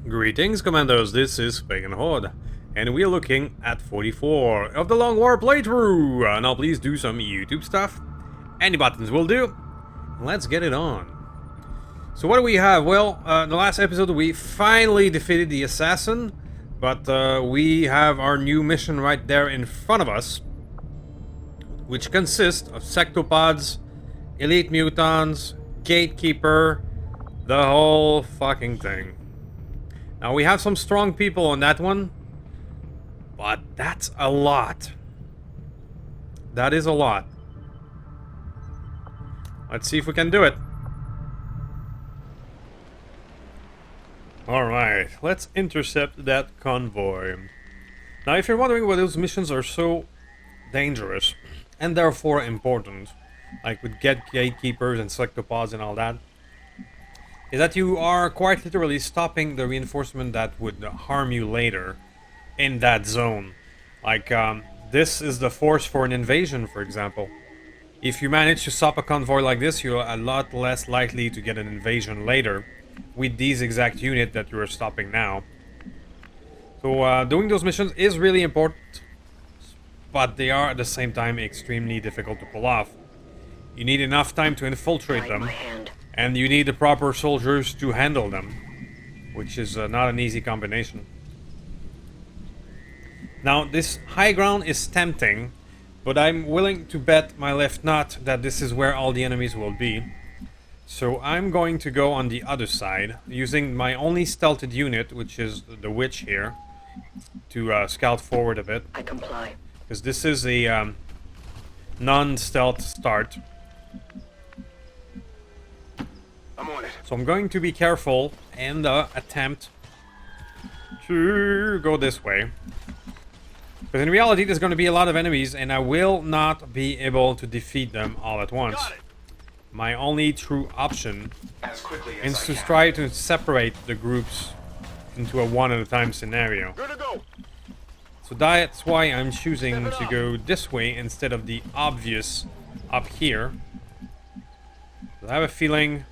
Greetings, Commandos, this is Pagan Horde, and we're looking at 44 of the Long War playthrough. Now please do some YouTube stuff, any buttons will do, let's get it on. So what do we have? Well, in the last episode we finally defeated the assassin, but we have our new mission right there in front of us, which consists of sectopods, elite mutants, gatekeeper, the whole fucking thing. Now we have some strong people on that one, but that's a lot. That is a lot. Let's see if we can do it. Alright, let's intercept that convoy. Now if you're wondering why those missions are so dangerous, and therefore important, like with gatekeepers and selectopods and all that, is that you are quite literally stopping the reinforcement that would harm you later in that zone. Like, this is the force for an invasion, for example. If you manage to stop a convoy like this, you're a lot less likely to get an invasion later with these exact units that you are stopping now. So, doing those missions is really important, but they are at the same time extremely difficult to pull off. You need enough time to infiltrate them, and you need the proper soldiers to handle them, which is not an easy combination. Now, this high ground is tempting, but I'm willing to bet my left nut that this is where all the enemies will be. So I'm going to go on the other side, using my only stealthed unit, which is the witch here, to scout forward a bit. I comply. Because this is a non-stealth start. I'm on it. So I'm going to be careful and attempt to go this way. Because in reality there's going to be a lot of enemies and I will not be able to defeat them all at once. My only true option is to try to separate the groups into a one-at-a-time scenario. Good to go. So that's why I'm choosing to go this way instead of the obvious up here. I have a feeling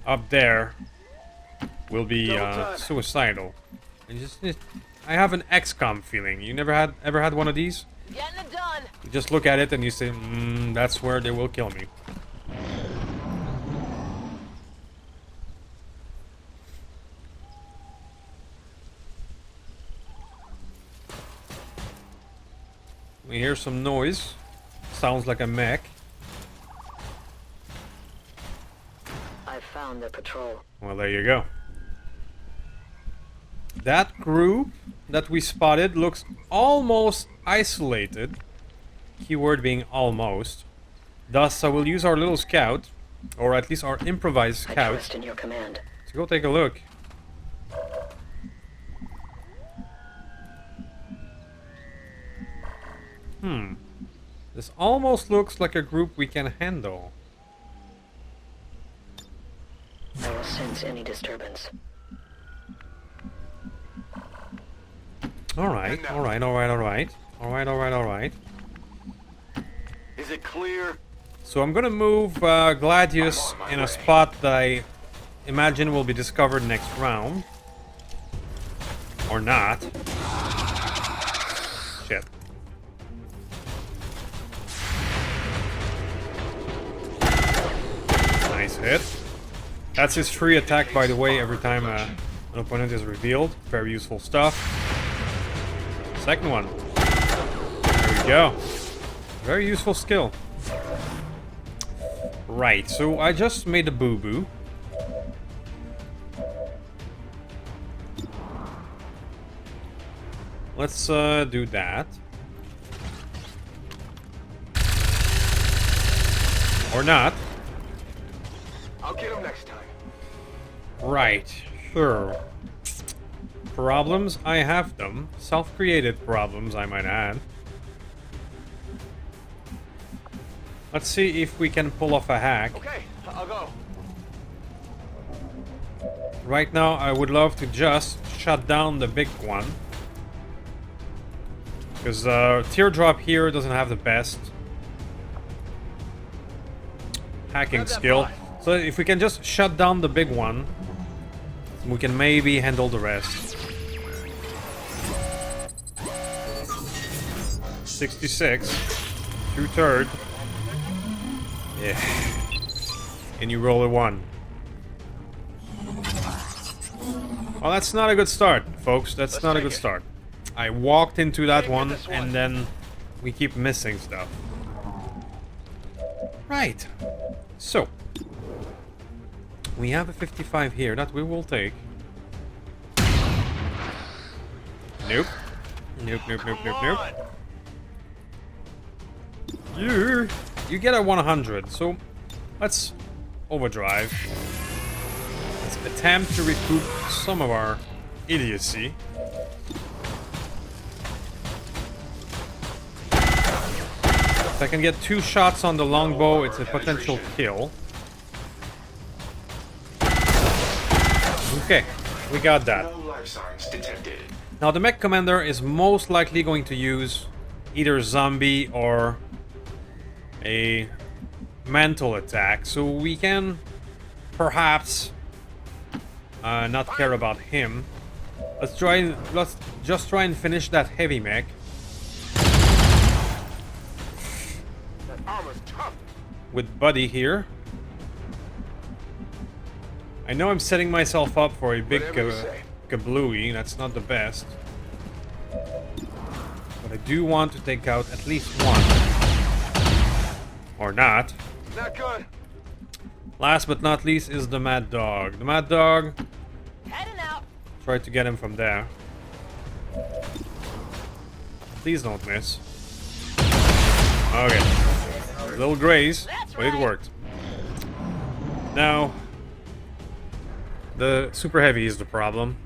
up there will be suicidal. And I have an Xcom feeling. You ever had one of these? Getting it done. You just look at it and you say, that's where they will kill me. We hear some noise. Sounds like a mech. I found the patrol. Well, there you go. That group that we spotted looks almost isolated. Keyword being almost. Thus, I will use our little scout, or at least our improvised I scout, trust in your command. to go take a look. This almost looks like a group we can handle. I will sense any disturbance. Alright. Is it clear? So I'm gonna move Gladius in a spot that I imagine will be discovered next round. Or not. Shit. Nice hit. That's his free attack, by the way, every time an opponent is revealed. Very useful stuff. Second one. There we go. Very useful skill. Right, so I just made a boo-boo. Let's do that. Or not. I'll get him next time. Right, sure. Problems, I have them. Self-created problems, I might add. Let's see if we can pull off a hack. Okay, I'll go. Right now, I would love to just shut down the big one. Because Teardrop here doesn't have the best hacking skill. So if we can just shut down the big one, We can maybe handle the rest. 66. 2/3. Yeah. And you roll a 1. Well, that's not a good start, folks. That's not a good start. I walked into that one, and then we keep missing stuff. Right. So. We have a 55 here that we will take. Nope. Nope, nope, nope, nope, nope. You get a 100, so let's overdrive. Let's attempt to recoup some of our idiocy. If I can get 2 shots on the longbow, it's a potential kill. Okay, we got that. No life signs detected. Now the mech commander is most likely going to use either zombie or a mental attack, so we can perhaps not care about him. Let's just try and finish that heavy mech. That armor's tough. With Buddy here. I know I'm setting myself up for a big kablooey. That's not the best. But I do want to take out at least one. Or not. Not good. Last but not least is the Mad Dog. The Mad Dog. Heading out. Try to get him from there. Please don't miss. Okay. A little graze, but it worked. Now, the super heavy is the problem.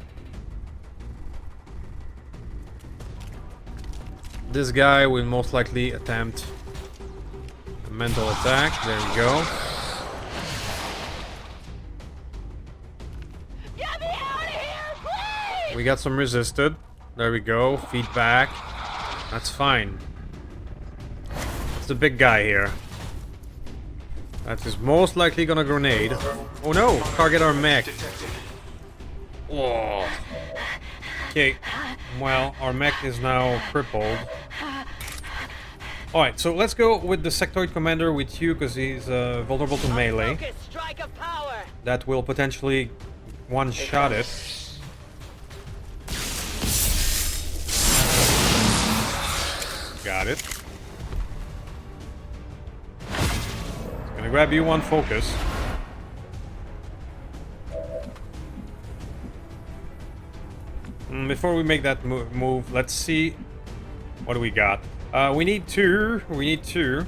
This guy will most likely attempt a mental attack. There we go. Get me out of here, please! We got some resisted. There we go. Feedback. That's fine. It's the big guy here. That is most likely gonna grenade. Oh no! Target our mech. Oh. Okay. Well, our mech is now crippled. Alright, so let's go with the sectoid commander with you, because he's vulnerable to melee. Strike of power. That will potentially one-shot it. Got it. Gonna grab you on focus. Before we make that move, let's see what do we got. We need two. We need two.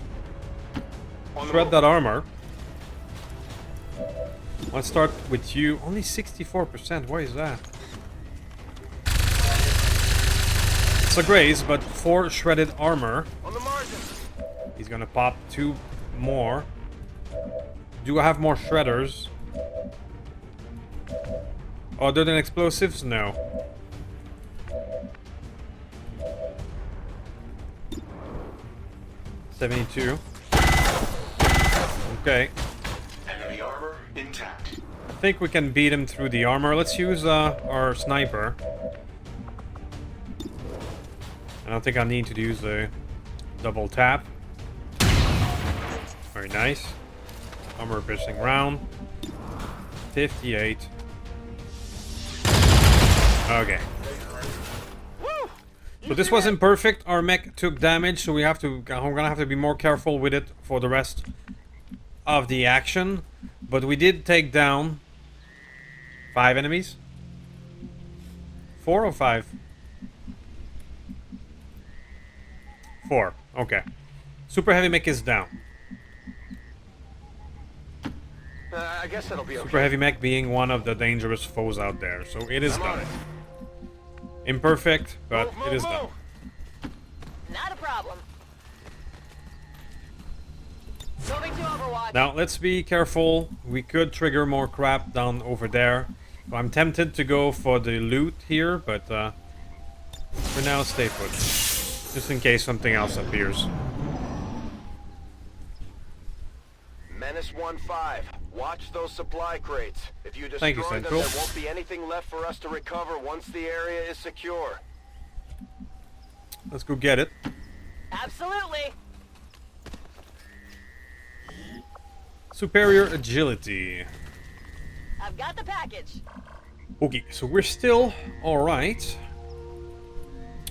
Shred that armor. Let's start with you. Only 64%. Why is that? It's a graze, but 4 shredded armor. On the margin. He's gonna pop 2 more. Do I have more shredders? Other than explosives? No. $72. Okay. Enemy armor intact. I think we can beat him through the armor. Let's use our sniper. I don't think I need to use a double tap. Very nice. Armor piercing round. 58. Okay. So this was imperfect. Our mech took damage, so we're gonna have to be more careful with it for the rest of the action. But we did take down 5 enemies. 4 or 5? 4. Okay. Super heavy mech is down. I guess that'll be okay. Super heavy mech being one of the dangerous foes out there, so it is done. Imperfect, but it is done. Not a problem. Moving to Overwatch. Now let's be careful. We could trigger more crap down over there. So I'm tempted to go for the loot here, but for now stay put. Just in case something else appears. Menace this 1-5. Watch those supply crates. If you Thank you, destroy them, Central. there won't be anything left for us to recover once the area is secure. Let's go get it. Absolutely. Superior agility. I've got the package. Okay, so we're still alright.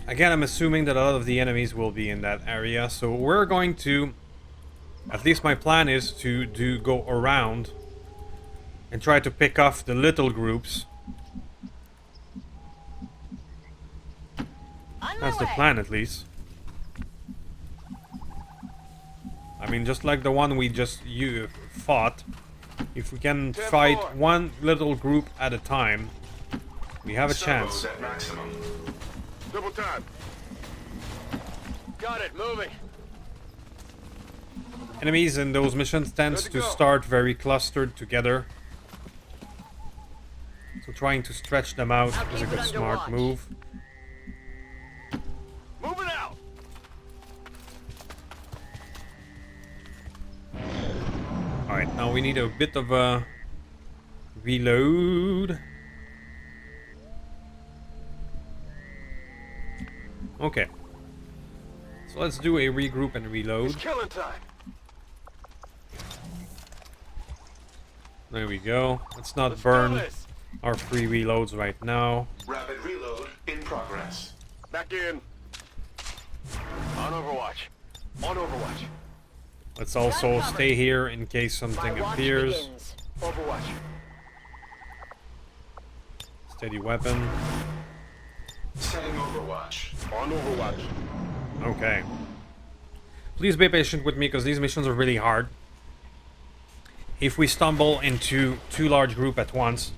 Again, I'm assuming that a lot of the enemies will be in that area, so we're going to... At least my plan is to go around and try to pick off the little groups. On my That's the way. plan, at least. I mean, just like the one we just fought, if we can fight one little group at a time, we have a chance. Servos at maximum. Double time. Got it. Moving. Enemies in those missions tends Good to to go. start very clustered together. So trying to stretch them out I'll is a keep it good under smart watch. move. Moving out. Alright, now we need a bit of a reload. Okay. So let's do a regroup and reload. It's killing time. There we go. Let's not Let's burn do this. our free reloads right now. Rapid reload in progress. Back in. On Overwatch. On Overwatch. Let's also stay here in case My something watch appears. begins. Overwatch. Steady weapon. Setting Overwatch. On Overwatch. Okay. Please be patient with me because these missions are really hard. If we stumble into too large group at once,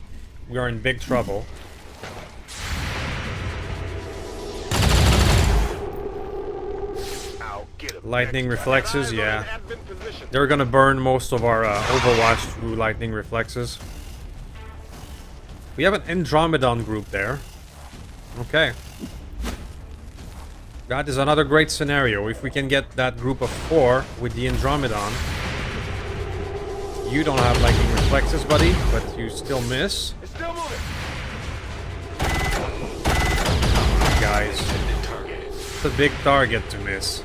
we are in big trouble. Ow, get him. Lightning reflexes, Eyes on yeah. an admin position. They're gonna burn most of our Overwatch through lightning reflexes. We have an Andromedon group there. Okay. That is another great scenario. If we can get that group of 4 with the Andromedon. You don't have lightning reflexes, buddy, but you still miss. It's still moving. Guys, it's a big target to miss.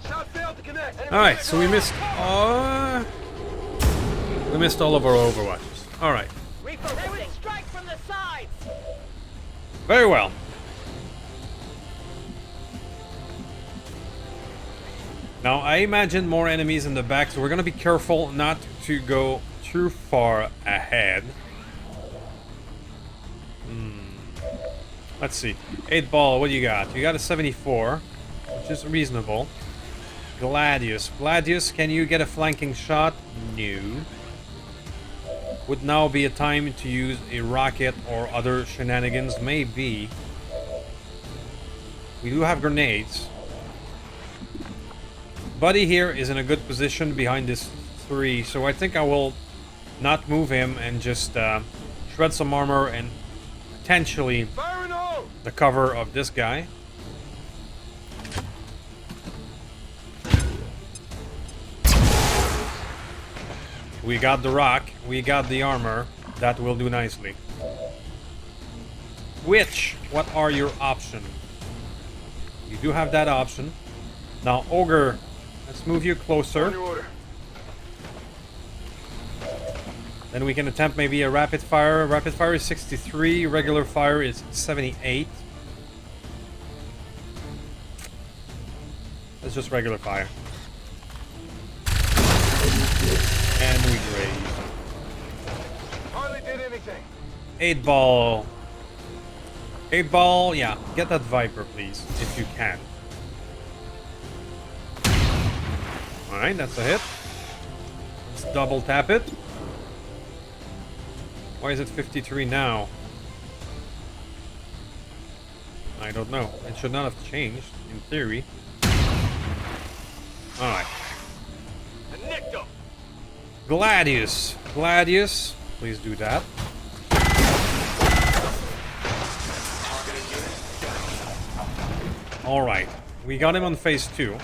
Shot failed to connect. Alright, so we missed... we missed all of our Overwatches. Alright, Refocusing. Strike from the sides. very well. Now, I imagine more enemies in the back, so we're gonna be careful not to go too far ahead. Let's see. 8 ball, what do you got? You got a 74, which is reasonable. Gladius. Gladius, can you get a flanking shot? No. Would now be a time to use a rocket or other shenanigans? Maybe. We do have grenades. Buddy here is in a good position behind this 3, so I think I will not move him and just shred some armor and potentially Fire in the hole. the cover of this guy. We got the rock, we got the armor, that will do nicely. Which, what are your options? You do have that option. Now, Ogre, let's move you On closer. your order. Then we can attempt maybe a rapid fire. Rapid fire is 63, regular fire is 78. Let's just regular fire. And we grade. Hardly did anything. 8 ball. 8 ball, yeah. Get that Viper, please, if you can. Alright, that's a hit. Let's double tap it. Why is it 53 now? I don't know. It should not have changed, in theory. Alright. I nicked him. Gladius. Gladius. Please do that. Alright. We got him on phase 2.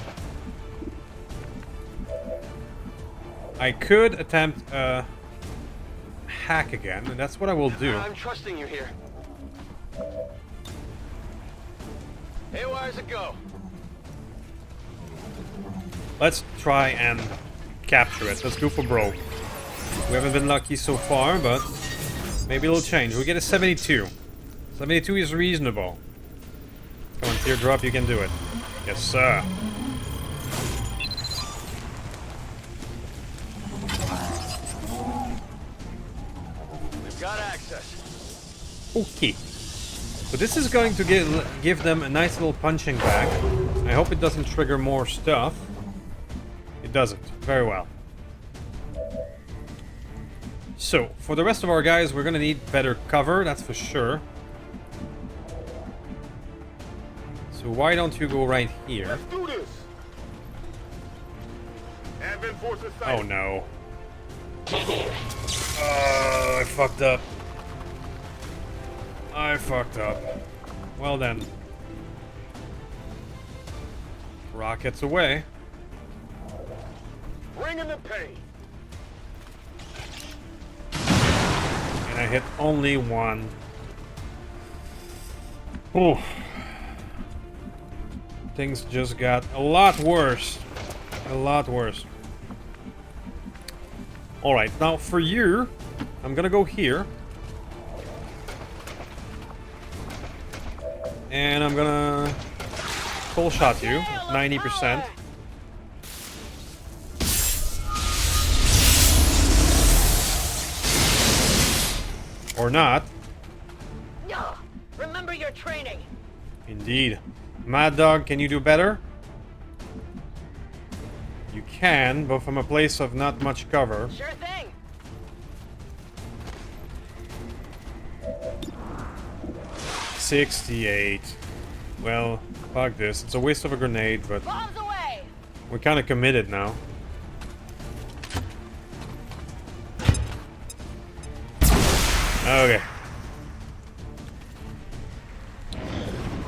I could attempt a hack again, and that's what I will do. I'm trusting you here. Hey, where's it go? Let's try and capture it. Let's go for broke. We haven't been lucky so far, but maybe it'll change. We get a 72. 72 is reasonable. Come on, teardrop, you can do it. Yes, sir. We've got access. Okay. So this is going to give them a nice little punching bag. I hope it doesn't trigger more stuff. It doesn't. Very well. So, for the rest of our guys, we're gonna need better cover, that's for sure. So why don't you go right here? Let's do this. Advent forces Oh sighted. no. Oh, I fucked up. I fucked up. Well then. Rockets away. Bring in the pain. And I hit only one. Ooh. Things just got a lot worse. A lot worse. Alright, now for you, I'm gonna go here. And I'm gonna full shot you, 90%. Or not. No. Remember your training. Indeed. Mad Dog, can you do better? You can, but from a place of not much cover. Sure thing. $68. Well, fuck this. It's a waste of a grenade, but Bombs away. we're kind of committed now. Okay.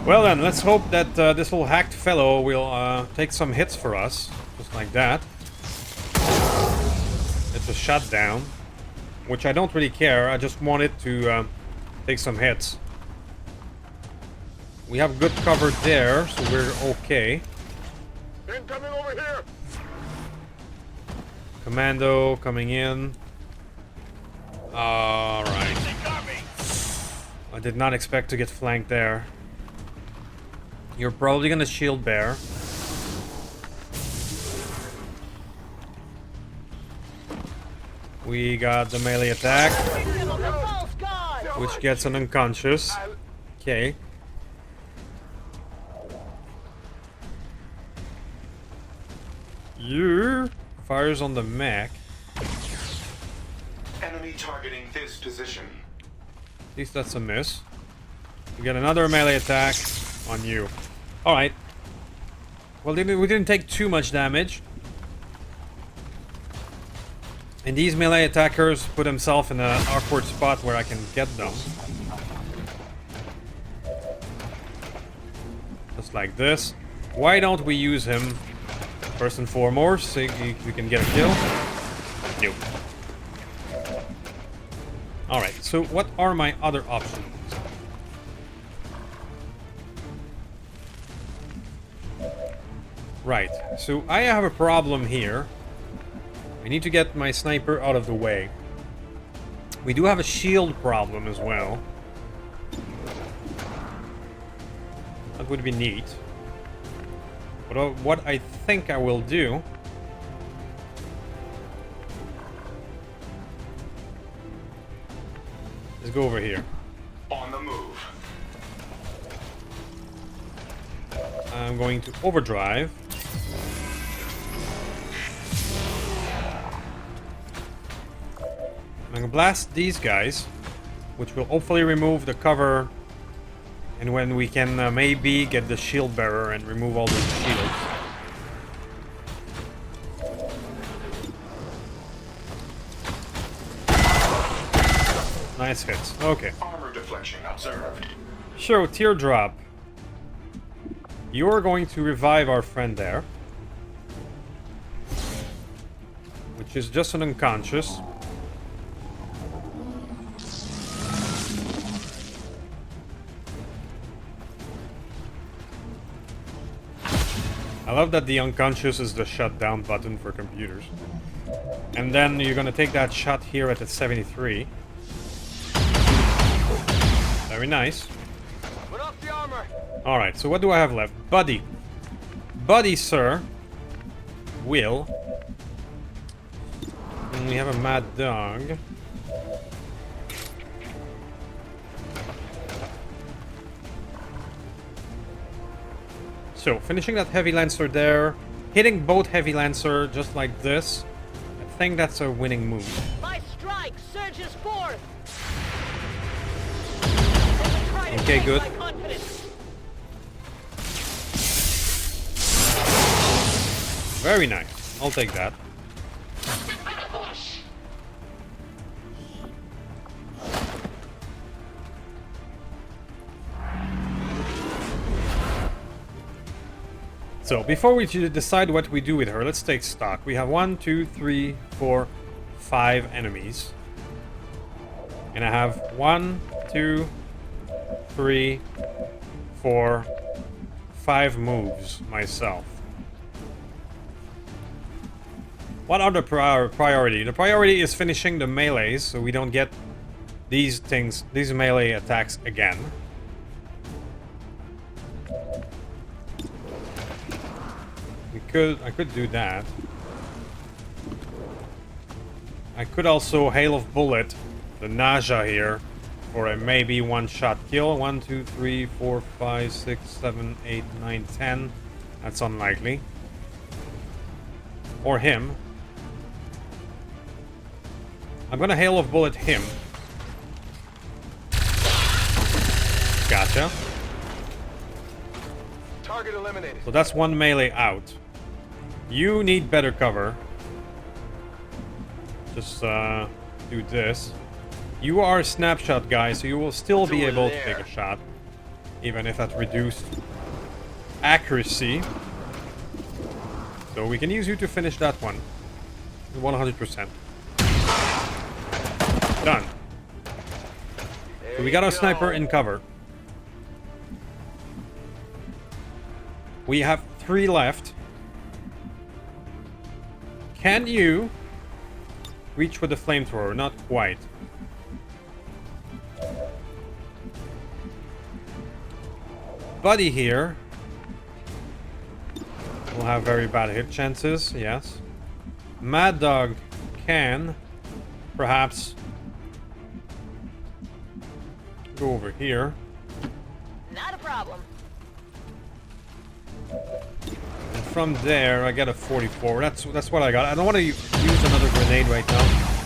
Well then, let's hope that this little hacked fellow will take some hits for us. Just like that. It's a shutdown. Which I don't really care, I just want it to take some hits. We have good cover there, so we're okay. Incoming over here. Commando coming in. Alright. They got me. I did not expect to get flanked there. You're probably gonna shield bear. We got the melee attack, False god. which gets an unconscious. Okay. You fires on the mech. Enemy targeting this position. At least that's a miss. We get another melee attack on you. Alright. Well, we didn't take too much damage. And these melee attackers put themselves in an awkward spot where I can get them. Just like this. Why don't we use him first and foremost so we can get a kill? Nope. Alright, so what are my other options? Right, so I have a problem here. I need to get my sniper out of the way. We do have a shield problem as well. That would be neat. But what I think I will do... is go over here. On the move. I'm going to overdrive. I'm gonna blast these guys, which will hopefully remove the cover, and when we can maybe get the shield bearer and remove all those shields. Nice hits. Okay. Armor deflection observed. So, teardrop. You're going to revive our friend there. Which She's just an unconscious. I love that the unconscious is the shutdown button for computers. And then you're gonna take that shot here at the 73. Very nice. Put up the armor. Alright, so what do I have left? Buddy. Buddy, sir. Will. And we have a mad dog. So, finishing that heavy lancer there. Hitting both heavy lancer just like this. I think that's a winning move. My strike surges forth. Okay, good. My confidence. Very nice. I'll take that. So, before we decide what we do with her, let's take stock. We have 1, 2, 3, 4, 5 enemies. And I have 1, 2, 3, 4, 5 moves myself. What are the priority? The priority is finishing the melees so we don't get these things, these melee attacks again. I could do that. I could also Hail of Bullet the Naja here for a maybe one-shot kill. 1, 2, 3, 4, 5, 6, 7, 8, 9, 10. That's unlikely. Or him. I'm gonna Hail of Bullet him. Gotcha. Target eliminated. So that's one melee out. You need better cover. Just do this. You are a snapshot guy, so you will still be able to take a shot. Even if at reduced accuracy. So we can use you to finish that one. 100%. Done. So we got our sniper in cover. We have 3 left. Can you reach with the flamethrower? Not quite. Buddy here will have very bad hit chances, yes. Mad Dog can perhaps go over here. Not a problem. And from there, I get a 44. That's what I got. I don't want to use another grenade right now.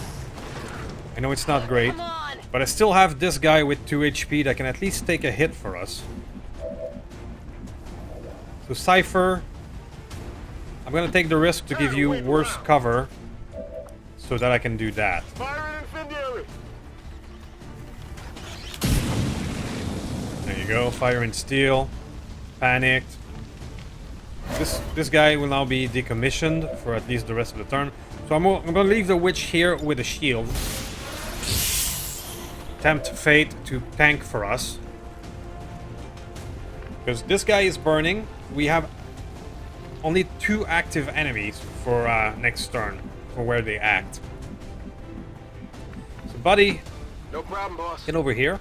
I know it's not great, Come on. but I still have this guy with 2 HP that can at least take a hit for us. So Cypher, I'm gonna take the risk to give you worse cover so that I can do that. Fire incendiary. There you go, fire and steel. Panicked. This guy will now be decommissioned for at least the rest of the turn. So I'm gonna leave the witch here with a shield. Tempt fate to tank for us. Because this guy is burning. We have only 2 active enemies for next turn, for where they act. So buddy, No problem, boss. get over here.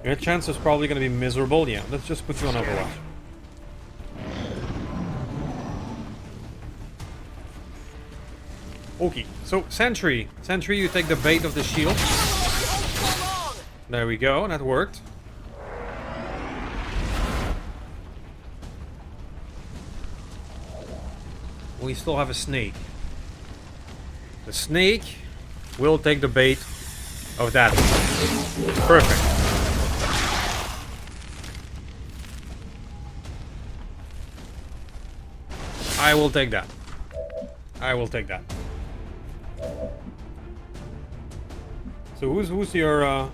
Your chance is probably going to be miserable. Yeah, let's just put you on Overwatch. Okay, so Sentry. Sentry, you take the bait of the shield. There we go, that worked. We still have a snake. The snake will take the bait of that. Perfect. I will take that. I will take that. So who's your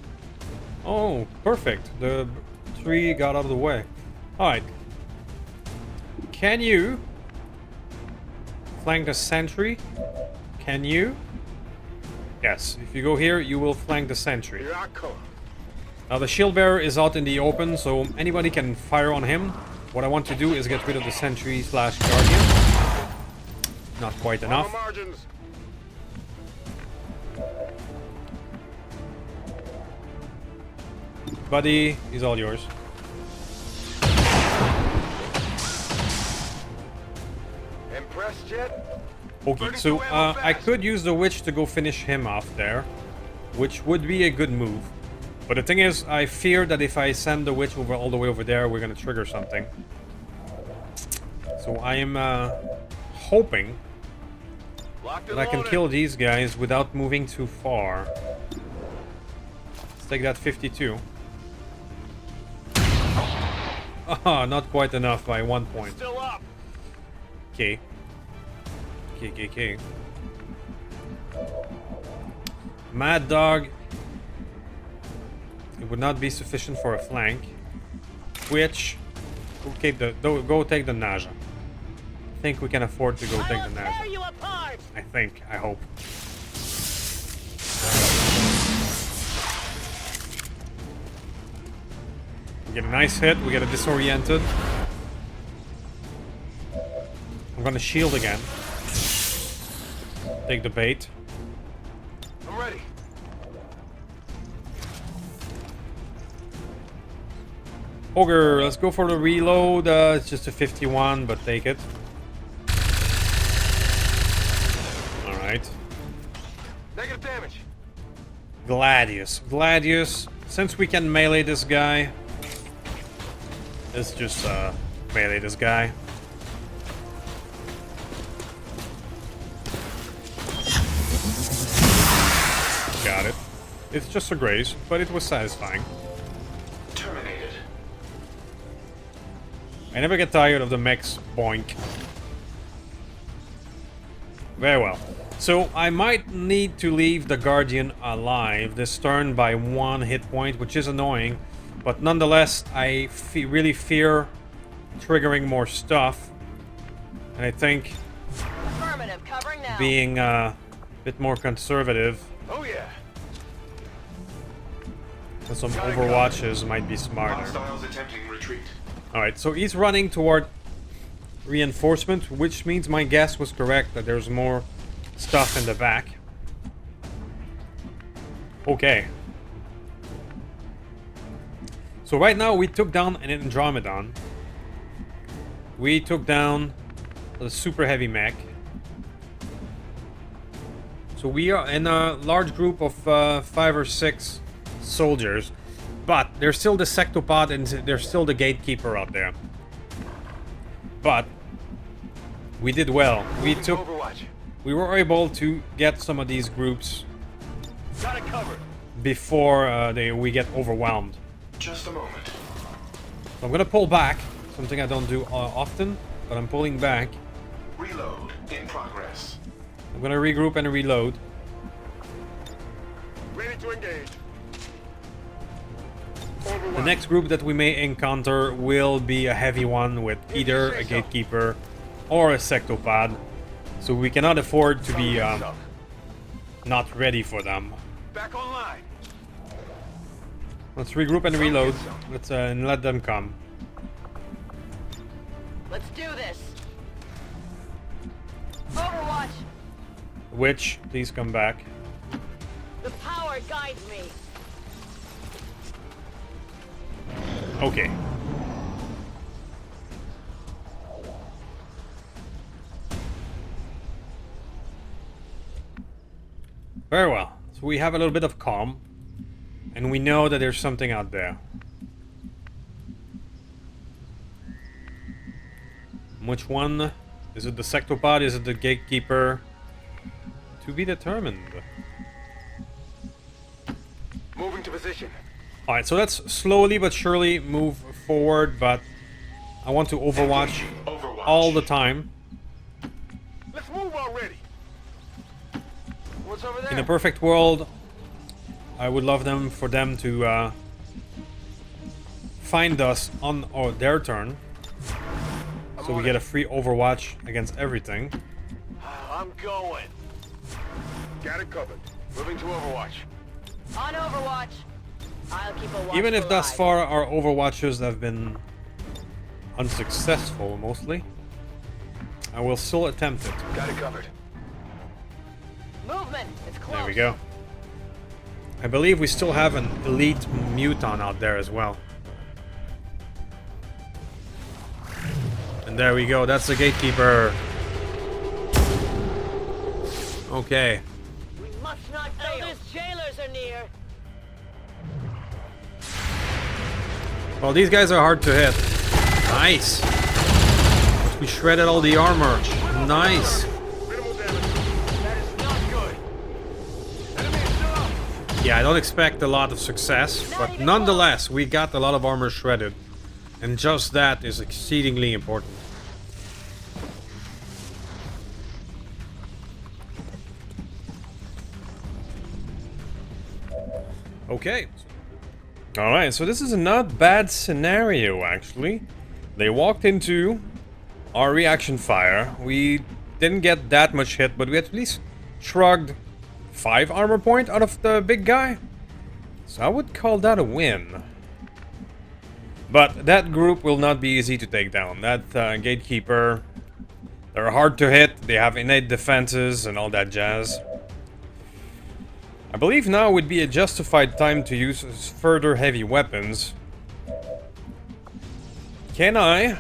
oh, perfect. The tree got out of the way. Alright. Can you flank the sentry. Can you? Yes, if you go here, you will flank the sentry. Here I come. Now the shield bearer is out in the open, so anybody can fire on him. What I want to do is get rid of the sentry slash guardian. Not quite On the enough. margins. Buddy, he's all yours. Impressed yet? Okay, so I could use the witch to go finish him off there, which would be a good move. But the thing is, I fear that if I send the witch over all the way over there, we're gonna trigger something. So I am hoping Locked that and I can loaded. kill these guys without moving too far. Let's take that 52. Ah, not quite enough by 1 point. Still up. Okay. Okay. Mad Dog. It would not be sufficient for a flank. Which, okay, go take the Naja. I think we can afford to go take the I'll tear Naja. you apart. I think. I hope. We get a nice hit. We get a disoriented. I'm gonna shield again. Take the bait. I'm ready. Ogre, let's go for the reload. It's just a 51, but take it. Alright. Negative damage. Gladius. Since we can melee this guy, let's just melee this guy. Got it. It's just a graze, but it was satisfying. Terminated. I never get tired of the mech's boink. Very well. So I might need to leave the Guardian alive this turn by 1 hit point, which is annoying. But nonetheless, I really fear triggering more stuff. And I think Affirmative, covering now. being a bit more conservative Oh yeah. with some overwatches might be smarter. Hostiles attempting retreat. Alright, so he's running toward reinforcement, which means my guess was correct that there's more stuff in the back. Okay. So right now we took down an Andromedon. We took down a super heavy mech. So we are in a large group of 5 or 6 soldiers. But there's still the sectopod and there's still the gatekeeper out there. But we did well. Overwatch. We were able to get some of these groups Got it covered. before we get overwhelmed. Just a moment. So I'm gonna pull back, something I don't do often, but I'm pulling back. Reload in progress. I'm gonna regroup and reload. Ready to engage. The next group that we may encounter will be a heavy one with either a gatekeeper or a sectopod. So we cannot afford to be not ready for them. Back online. Let's regroup and reload. Let's and let them come. Let's do this. Overwatch. Witch, please come back. The power guides me. Okay. Very well. So we have a little bit of calm. And we know that there's something out there. Which one? Is it the sectopod? Is it the gatekeeper? To be determined. Moving to position. Alright, so let's slowly but surely move forward, but I want to overwatch all the time. Let's move already. What's over there? In a perfect world, I would love for them to find us on their turn, so we get a free overwatch against everything. I'm going. Got it covered. Moving to Overwatch. On Overwatch. I'll keep a watch. Even if thus far our Overwatches have been unsuccessful, mostly, I will still attempt it. Got it covered. Movement. It's close. There we go. I believe we still have an elite muton out there as well. And there we go, that's the gatekeeper. Okay. We must not fail. Elders jailers are near. Well, these guys are hard to hit. Nice. We shredded all the armor. Nice. Minimal damage. That is not good. Enemy is still up. Yeah, I don't expect a lot of success, but nonetheless, we got a lot of armor shredded. And just that is exceedingly important. Okay. Alright, so this is a not bad scenario, actually. They walked into our reaction fire. We didn't get that much hit, but we at least shrugged 5 armor point out of the big guy. So I would call that a win. But that group will not be easy to take down. That gatekeeper, they're hard to hit. They have innate defenses and all that jazz. I believe now would be a justified time to use further heavy weapons. Can I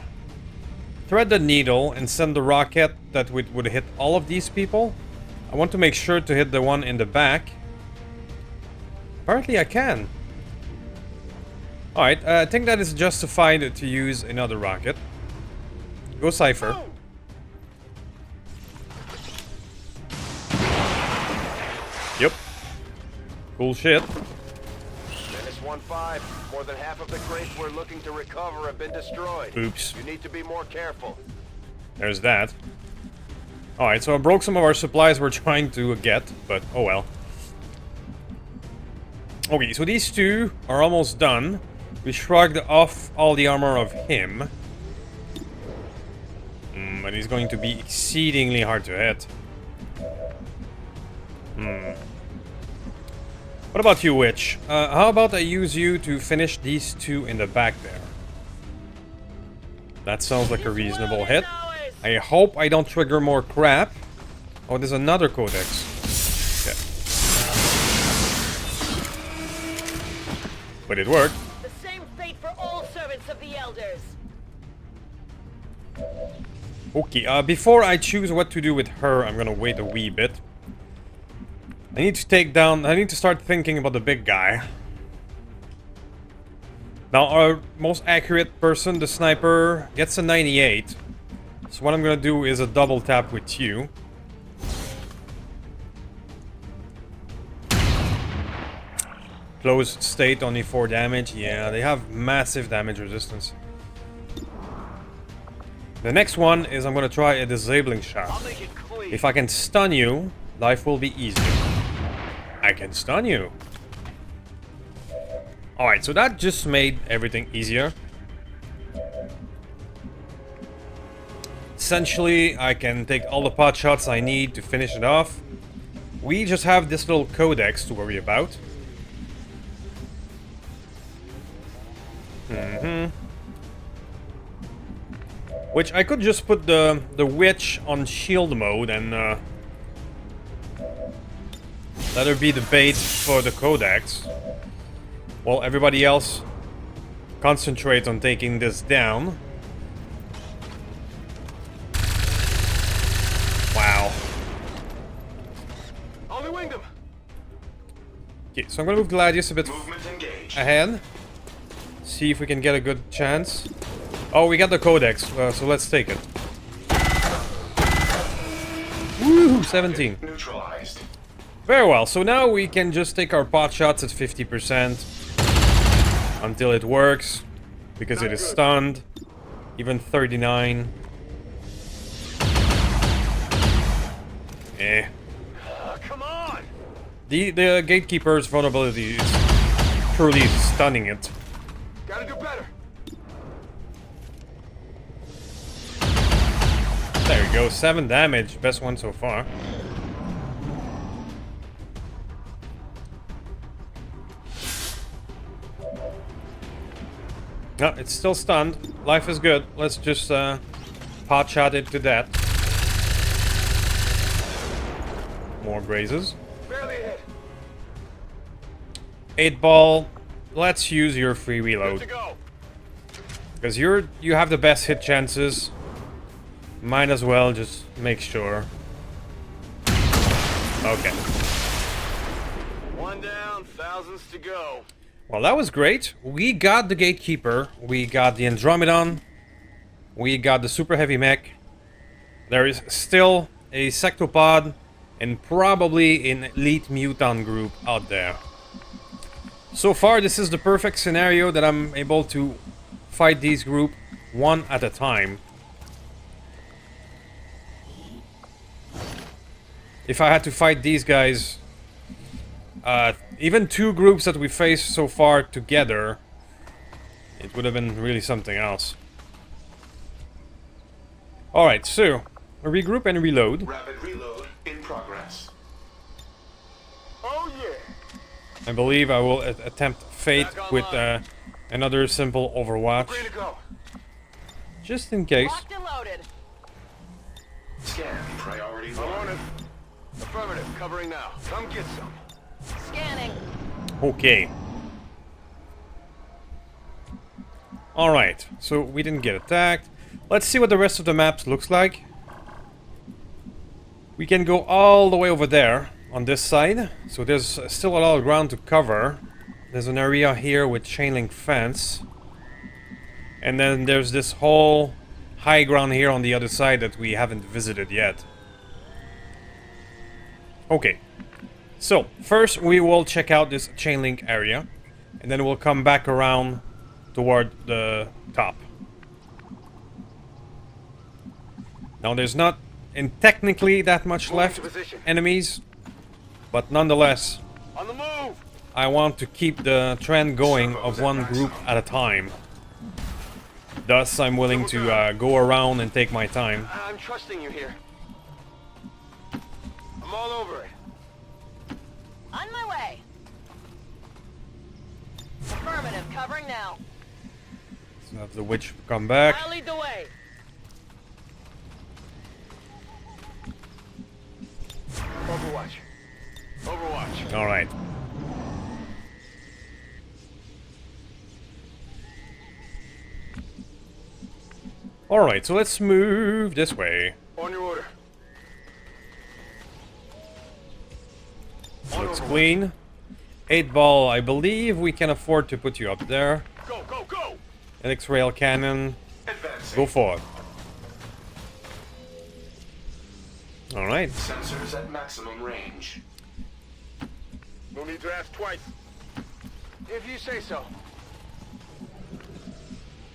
thread the needle and send the rocket that would hit all of these people? I want to make sure to hit the one in the back. Apparently I can. Alright, I think that is justified to use another rocket. Go Cypher. Yep. Cool shit. Menace 1-5. More than half of the crates we're looking to recover have been destroyed. Oops. You need to be more careful. There's that. Alright, so I broke some of our supplies we're trying to get, but oh well. Okay, so these two are almost done. We shrugged off all the armor of him. But he's going to be exceedingly hard to hit. What about you, Witch? How about I use you to finish these two in the back there? That sounds like a reasonable hit. I hope I don't trigger more crap. Oh, there's another codex. Okay. But it worked. The same fate for all servants of the elders. Okay, before I choose what to do with her, I'm gonna wait a wee bit. I need to start thinking about the big guy. Now, our most accurate person, the sniper, gets a 98. So what I'm gonna do is a double tap with you. Closed state, only 4 damage. Yeah, they have massive damage resistance. The next one is I'm gonna try a disabling shot. I'll make it clean. If I can stun you, life will be easier. I can stun you. Alright, so that just made everything easier. Essentially, I can take all the pot shots I need to finish it off. We just have this little codex to worry about. Which I could just put the witch on shield mode and let her be the bait for the codex, while everybody else concentrates on taking this down. Wow. Only winged him. Okay, so I'm gonna move Gladius a bit Movement engaged. ahead. See if we can get a good chance. Oh, we got the codex, so let's take it. Woo, 17. Neutralized. Very well, so now we can just take our pot shots at 50% until it works, because it is stunned. Even 39. Come on. The gatekeeper's vulnerability is truly stunning it. Gotta do better. There you go, 7 damage, best one so far. No, it's still stunned. Life is good. Let's just pot shot it to death. More grazes. Barely hit. 8 ball. Let's use your free Good reload. to go. Because you have the best hit chances. Might as well just make sure. Okay. One down, thousands to go. Well, that was great. We got the Gatekeeper. We got the Andromedon. We got the Super Heavy Mech. There is still a Sectopod and probably an Elite Mutant group out there. So far, this is the perfect scenario that I'm able to fight these group one at a time. If I had to fight these guys, even 2 groups that we faced so far together, it would have been really something else. Alright, so, regroup and reload. Rapid reload in progress. Oh yeah. I believe I will attempt Fate with another simple Overwatch. Ready to go. Just in case. Locked and loaded. Scan priority 1. I'm on it. Affirmative, covering now. Come get some. Scanning. Okay. Alright, so we didn't get attacked. Let's see what the rest of the map looks like. We can go all the way over there on this side. So there's still a lot of ground to cover. There's an area here with chain link fence. And then there's this whole high ground here on the other side that we haven't visited yet. Okay. So, first we will check out this chain link area. And then we'll come back around toward the top. Now there's not technically that much left enemies. But nonetheless, On the move. I want to keep the trend going of one group at a time. Thus, I'm willing to go around and take my time. I'm trusting you here. I'm all over it. On my way. Affirmative, covering now. So have the witch come back. I'll lead the way. Overwatch. Overwatch. Alright. Alright, so let's move this way. On your order. Looks clean. 8 ball, I believe we can afford to put you up there. Go, go, go! Helix rail cannon, Advancing. go for it. Alright. Sensors at maximum range. No need to ask twice. If you say so.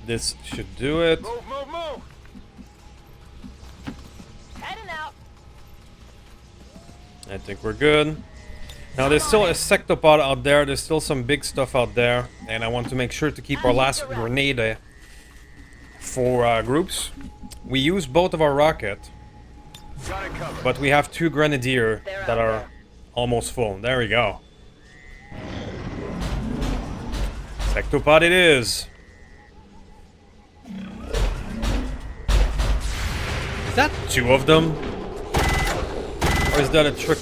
This should do it. Move, move, move! Heading out. I think we're good. Now there's still a sectopod out there, there's still some big stuff out there, and I want to make sure to keep our last grenade for groups. We use both of our rocket, Got it covered. but we have 2 grenadier that are almost full. There we go. Sectopod it is. Is that 2 of them? Or is that a trick?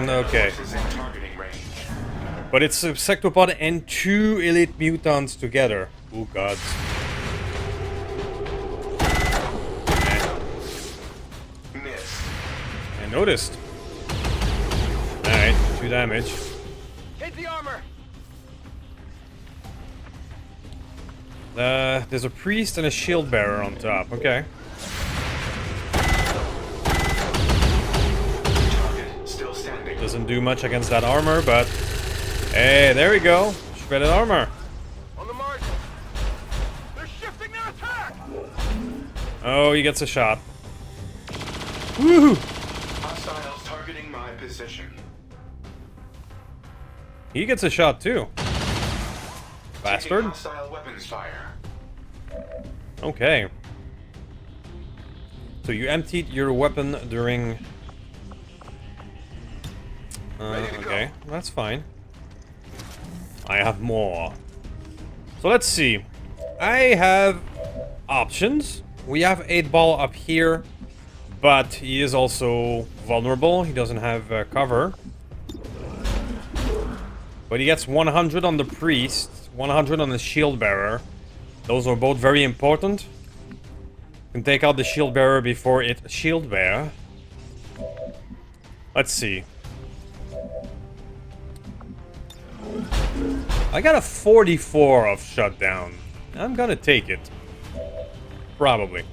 Okay. But it's a Sectopod and 2 elite mutants together. Oh god. Miss. I noticed. Alright, 2 damage. Hit the armor! There's a priest and a shield bearer on top. Okay. Target still standing. Doesn't do much against that armor, but... Hey, there we go. Shredded armor. On the margin. They're shifting their attack! Oh, he gets a shot. Woohoo! Hostiles targeting my position. He gets a shot too. Bastard. Taking hostile weapons fire. Okay. So you emptied your weapon during... okay, that's fine. I have more. So let's see. I have options. We have 8-ball up here, but he is also vulnerable. He doesn't have cover. But he gets 100 on the priest, 100 on the shield bearer. Those are both very important. Can take out the shield bearer before it shield bear. Let's see. I got a 44 of shutdown. I'm gonna take it. Probably.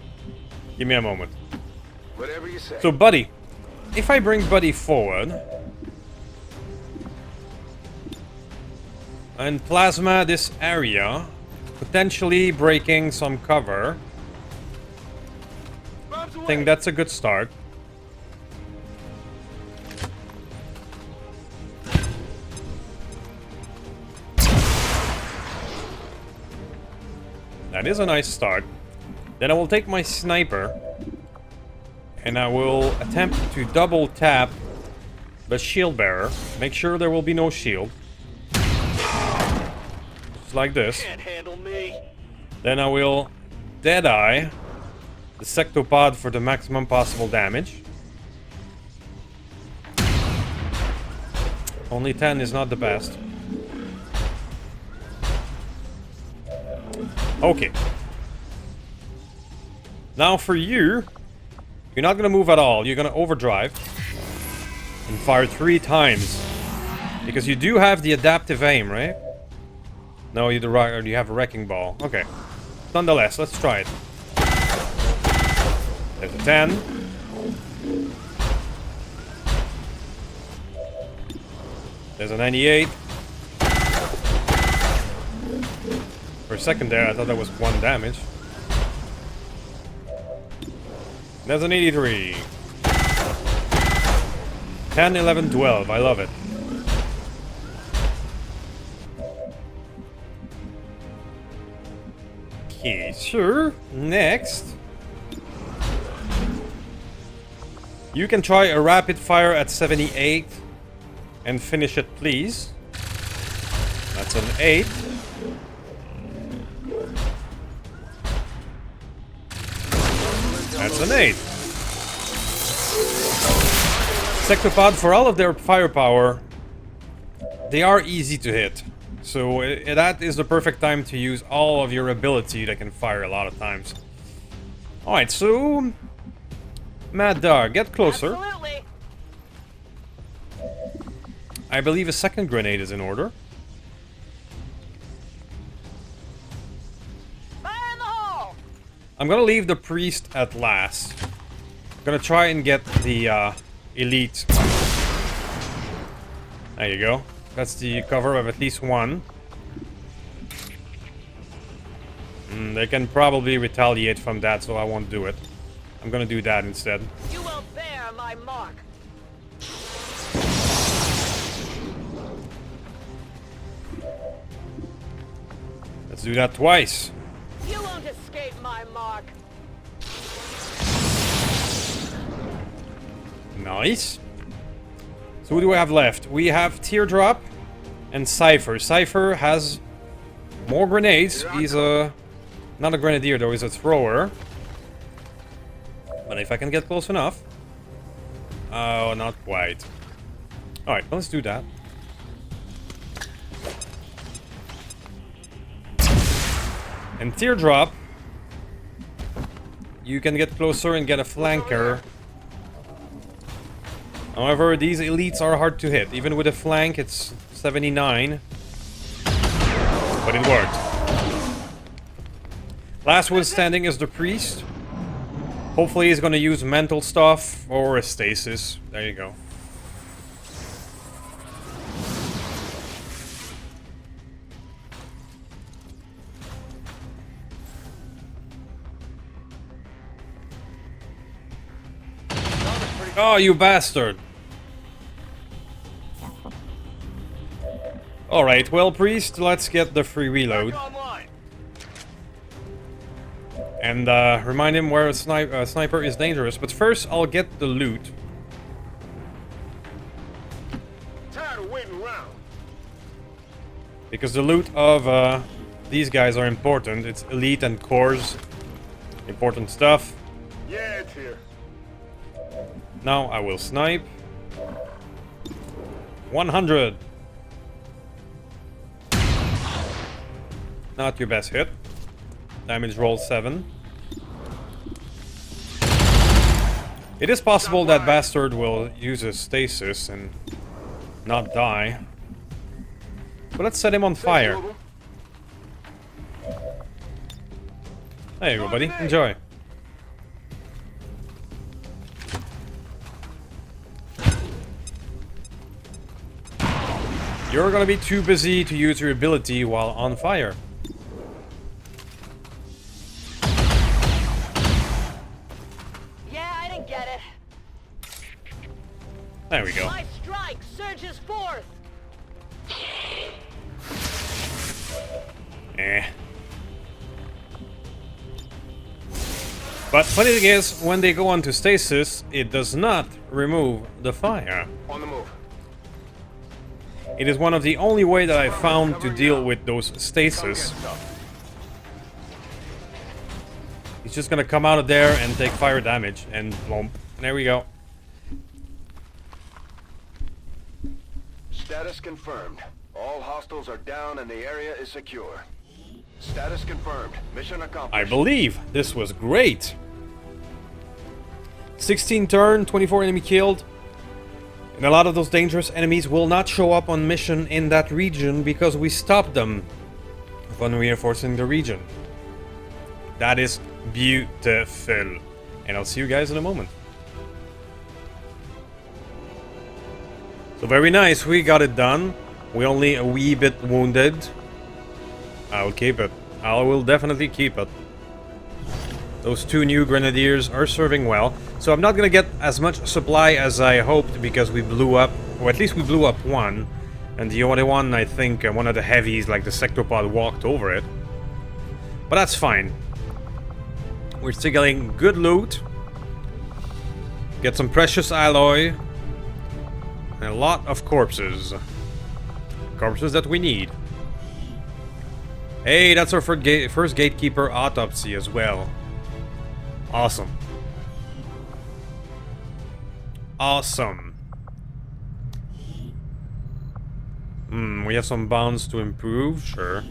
Give me a moment. Whatever you say. So, Buddy. If I bring Buddy forward... and plasma this area, potentially breaking some cover. I think that's a good start. That is a nice start. Then I will take my sniper and I will attempt to double tap the shield bearer. Make sure there will be no shield. Just like this. Can't handle me. Then I will deadeye the sectopod for the maximum possible damage. Only 10 is not the best. Okay. Now for you, you're not gonna move at all. You're gonna overdrive and fire 3 times. Because you do have the adaptive aim, right? No, you have a wrecking ball. Okay. Nonetheless, let's try it. There's a 10. There's a 98. For a second there, I thought that was 1 damage. There's an 83. 10, 11, 12. I love it. Okay, sure. Next. You can try a rapid fire at 78 and finish it, please. That's an 8. That's an 8. Sectopod, for all of their firepower, they are easy to hit. So that is the perfect time to use all of your ability that can fire a lot of times. Alright, so... Mad Dog, get closer. Absolutely. I believe a second grenade is in order. Fire in the hole. I'm gonna leave the priest at last. I'm gonna try and get the elite. There you go. That's the cover of at least 1. They can probably retaliate from that, so I won't do it. I'm gonna do that instead. You will bear my mark. Let's do that twice. You won't escape my mark. Nice. So who do we have left? We have Teardrop and Cypher. Cypher has more grenades. He's a... not a grenadier though, he's a thrower. But if I can get close enough... oh, not quite. Alright, let's do that. And Teardrop... you can get closer and get a flanker. However, these elites are hard to hit. Even with a flank, it's 79. But it worked. Last one standing is the priest. Hopefully he's gonna use mental stuff or a stasis. There you go. Oh, you bastard! Alright, well, priest, let's get the free reload. And remind him where a sniper is dangerous. But first, I'll get the loot. Tired of waiting around. Because the loot of these guys are important. It's elite and cores. Important stuff. Yeah, it's here. Now I will snipe. 100. Not your best hit. Damage roll 7. It is possible that bastard will use his stasis and not die. But let's set him on fire. There you go, buddy. Enjoy. You're gonna be too busy to use your ability while on fire. Yeah, I didn't get it. There we go. My strike surges forth. Eh. But funny thing is, when they go onto stasis, it does not remove the fire. On the move. It is one of the only way that I found to deal with those stasis. He's just gonna come out of there and take fire damage, and plump. There we go. Status confirmed. All hostiles are down and the area is secure. Status confirmed. Mission accomplished. I believe this was great. 16 turn, 24 enemy killed. And a lot of those dangerous enemies will not show up on mission in that region because we stopped them when reinforcing the region. That is beautiful. And I'll see you guys in a moment. So very nice, we got it done. We're only a wee bit wounded. I'll keep it. I will definitely keep it. Those two new grenadiers are serving well. So I'm not gonna get as much supply as I hoped because we blew up, or at least we blew up one. And the other one, I think, one of the heavies, like the sectopod, walked over it. But that's fine. We're still getting good loot. Get some precious alloy. And a lot of corpses. Corpses that we need. Hey, that's our first gatekeeper autopsy as well. Awesome. Awesome. We have some bounds to improve, sure.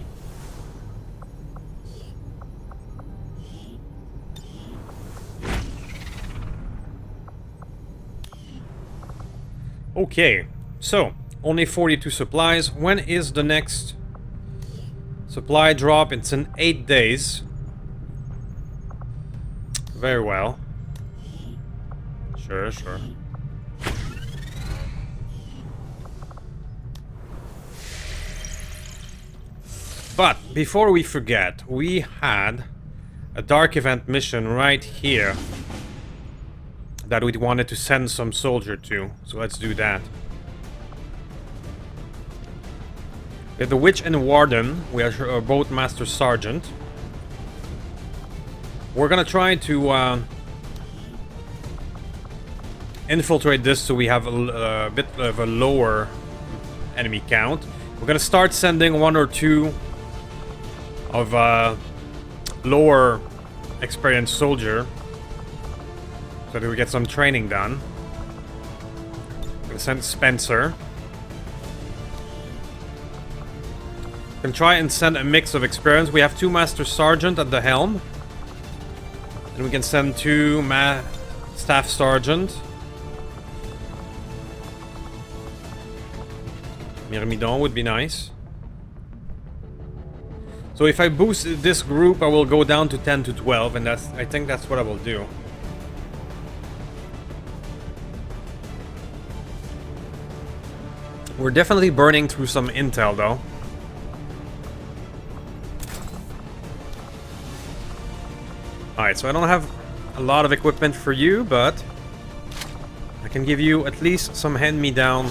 Okay, so only 42 supplies. When is the next supply drop? It's in 8 days. Very well. Sure, sure. But before we forget, we had a dark event mission right here that we wanted to send some soldier to. So let's do that. We have the Witch and the Warden. We are both Master Sergeant. We're gonna try to infiltrate this so we have a bit of a lower enemy count. We're gonna start sending one or two of lower experienced soldier so that we get some training done. I'm gonna send Spencer. We can try and send a mix of experience. We have 2 Master Sergeant at the helm. And we can send 2 Staff Sergeant. Myrmidon would be nice. So if I boost this group, I will go down to 10 to 12, and I think that's what I will do. We're definitely burning through some intel, though. Alright, so I don't have a lot of equipment for you, but I can give you at least some hand-me-down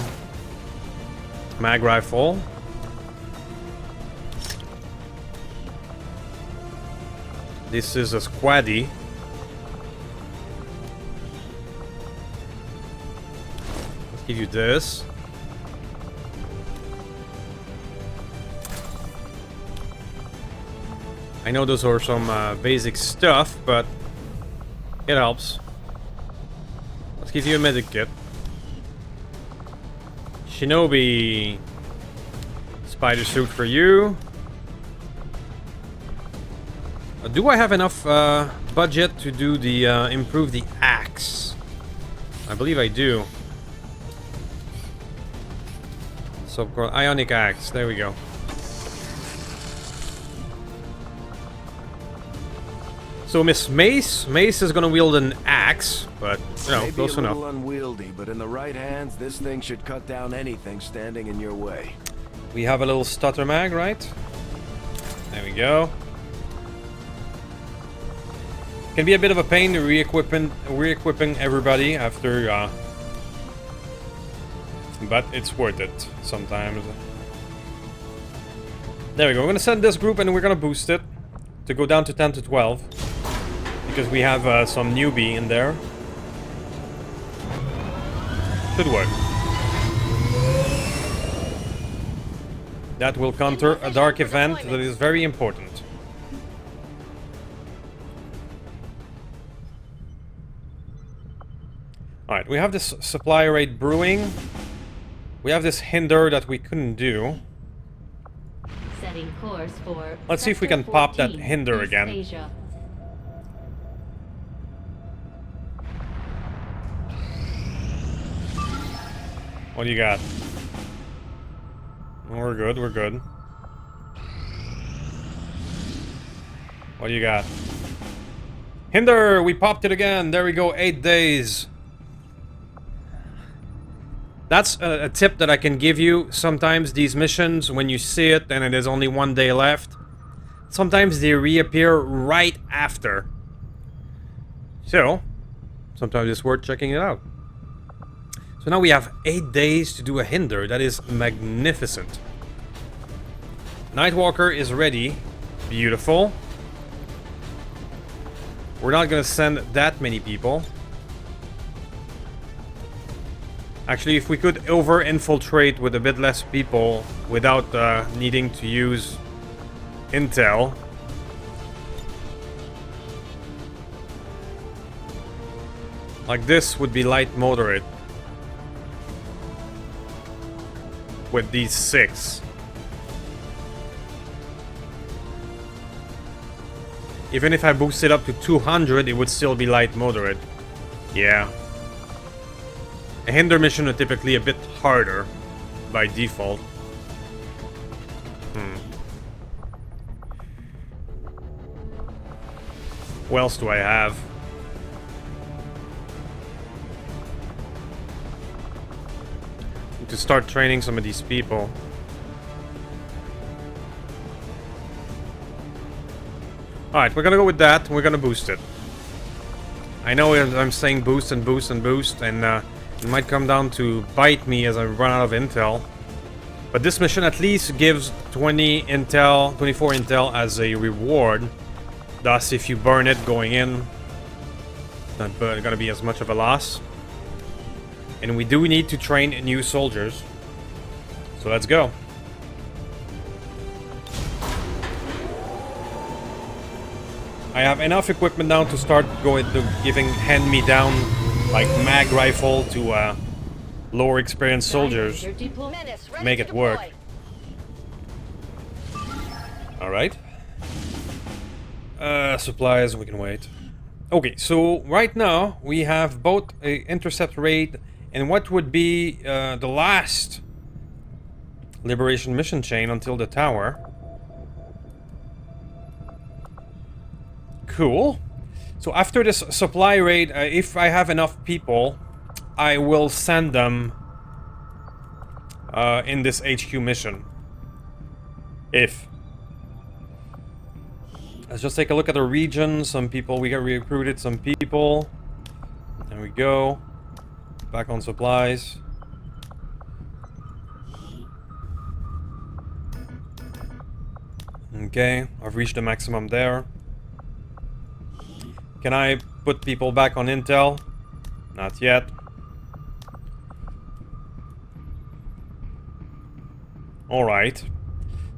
mag rifle. This is a squaddy. Let's give you this. I know those are some basic stuff, but it helps. Let's give you a medic kit. Shinobi spider suit for you. Do I have enough budget to do the improve the axe? I believe I do. So ionic axe. There we go. So Miss Mace is gonna wield an axe, but you know, close enough. Maybe a little unwieldy, but in the right hands, this thing should cut down anything standing in your way. We have a little stutter mag, right? There we go. Can be a bit of a pain to re-equipping everybody after, but it's worth it sometimes. There we go. We're gonna send this group and we're gonna boost it to go down to 10 to 12 because we have some newbie in there. Should work. That will counter a dark event that is very important. Alright, we have this supply rate brewing. We have this hinder that we couldn't do. Setting course for Let's see if we can pop that hinder again. Asia. What do you got? We're good, we're good. What do you got? Hinder! We popped it again! There we go, 8 days. That's a tip that I can give you. Sometimes these missions, when you see it and it is only 1 day left, sometimes they reappear right after. So, sometimes it's worth checking it out. So now we have 8 days to do a hinder. That is magnificent. Nightwalker is ready. Beautiful. We're not gonna send that many people. Actually, if we could over-infiltrate with a bit less people without needing to use intel. Like this would be light moderate. With these 6. Even if I boost it up to 200, it would still be light moderate. Yeah. A hinder mission are typically a bit harder by default. What else do I have? To start training some of these people. Alright, we're gonna go with that. We're gonna boost it. I know I'm saying boost and boost and boost, and it might come down to bite me as I run out of intel. But this mission at least gives 20 intel, 24 intel as a reward. Thus, if you burn it going in, not gonna be as much of a loss. And we do need to train new soldiers. So let's go. I have enough equipment now to start going to giving hand-me-down like mag rifle to lower experienced soldiers. Make it work. Alright. Supplies, we can wait. Okay, so right now we have both a intercept raid and what would be the last liberation mission chain until the tower. Cool. So after this supply raid, if I have enough people, I will send them in this HQ mission. If. Let's just take a look at the region. Some people, we got recruited some people. There we go. Back on supplies. Okay, I've reached the maximum there. Can I put people back on intel? Not yet. Alright.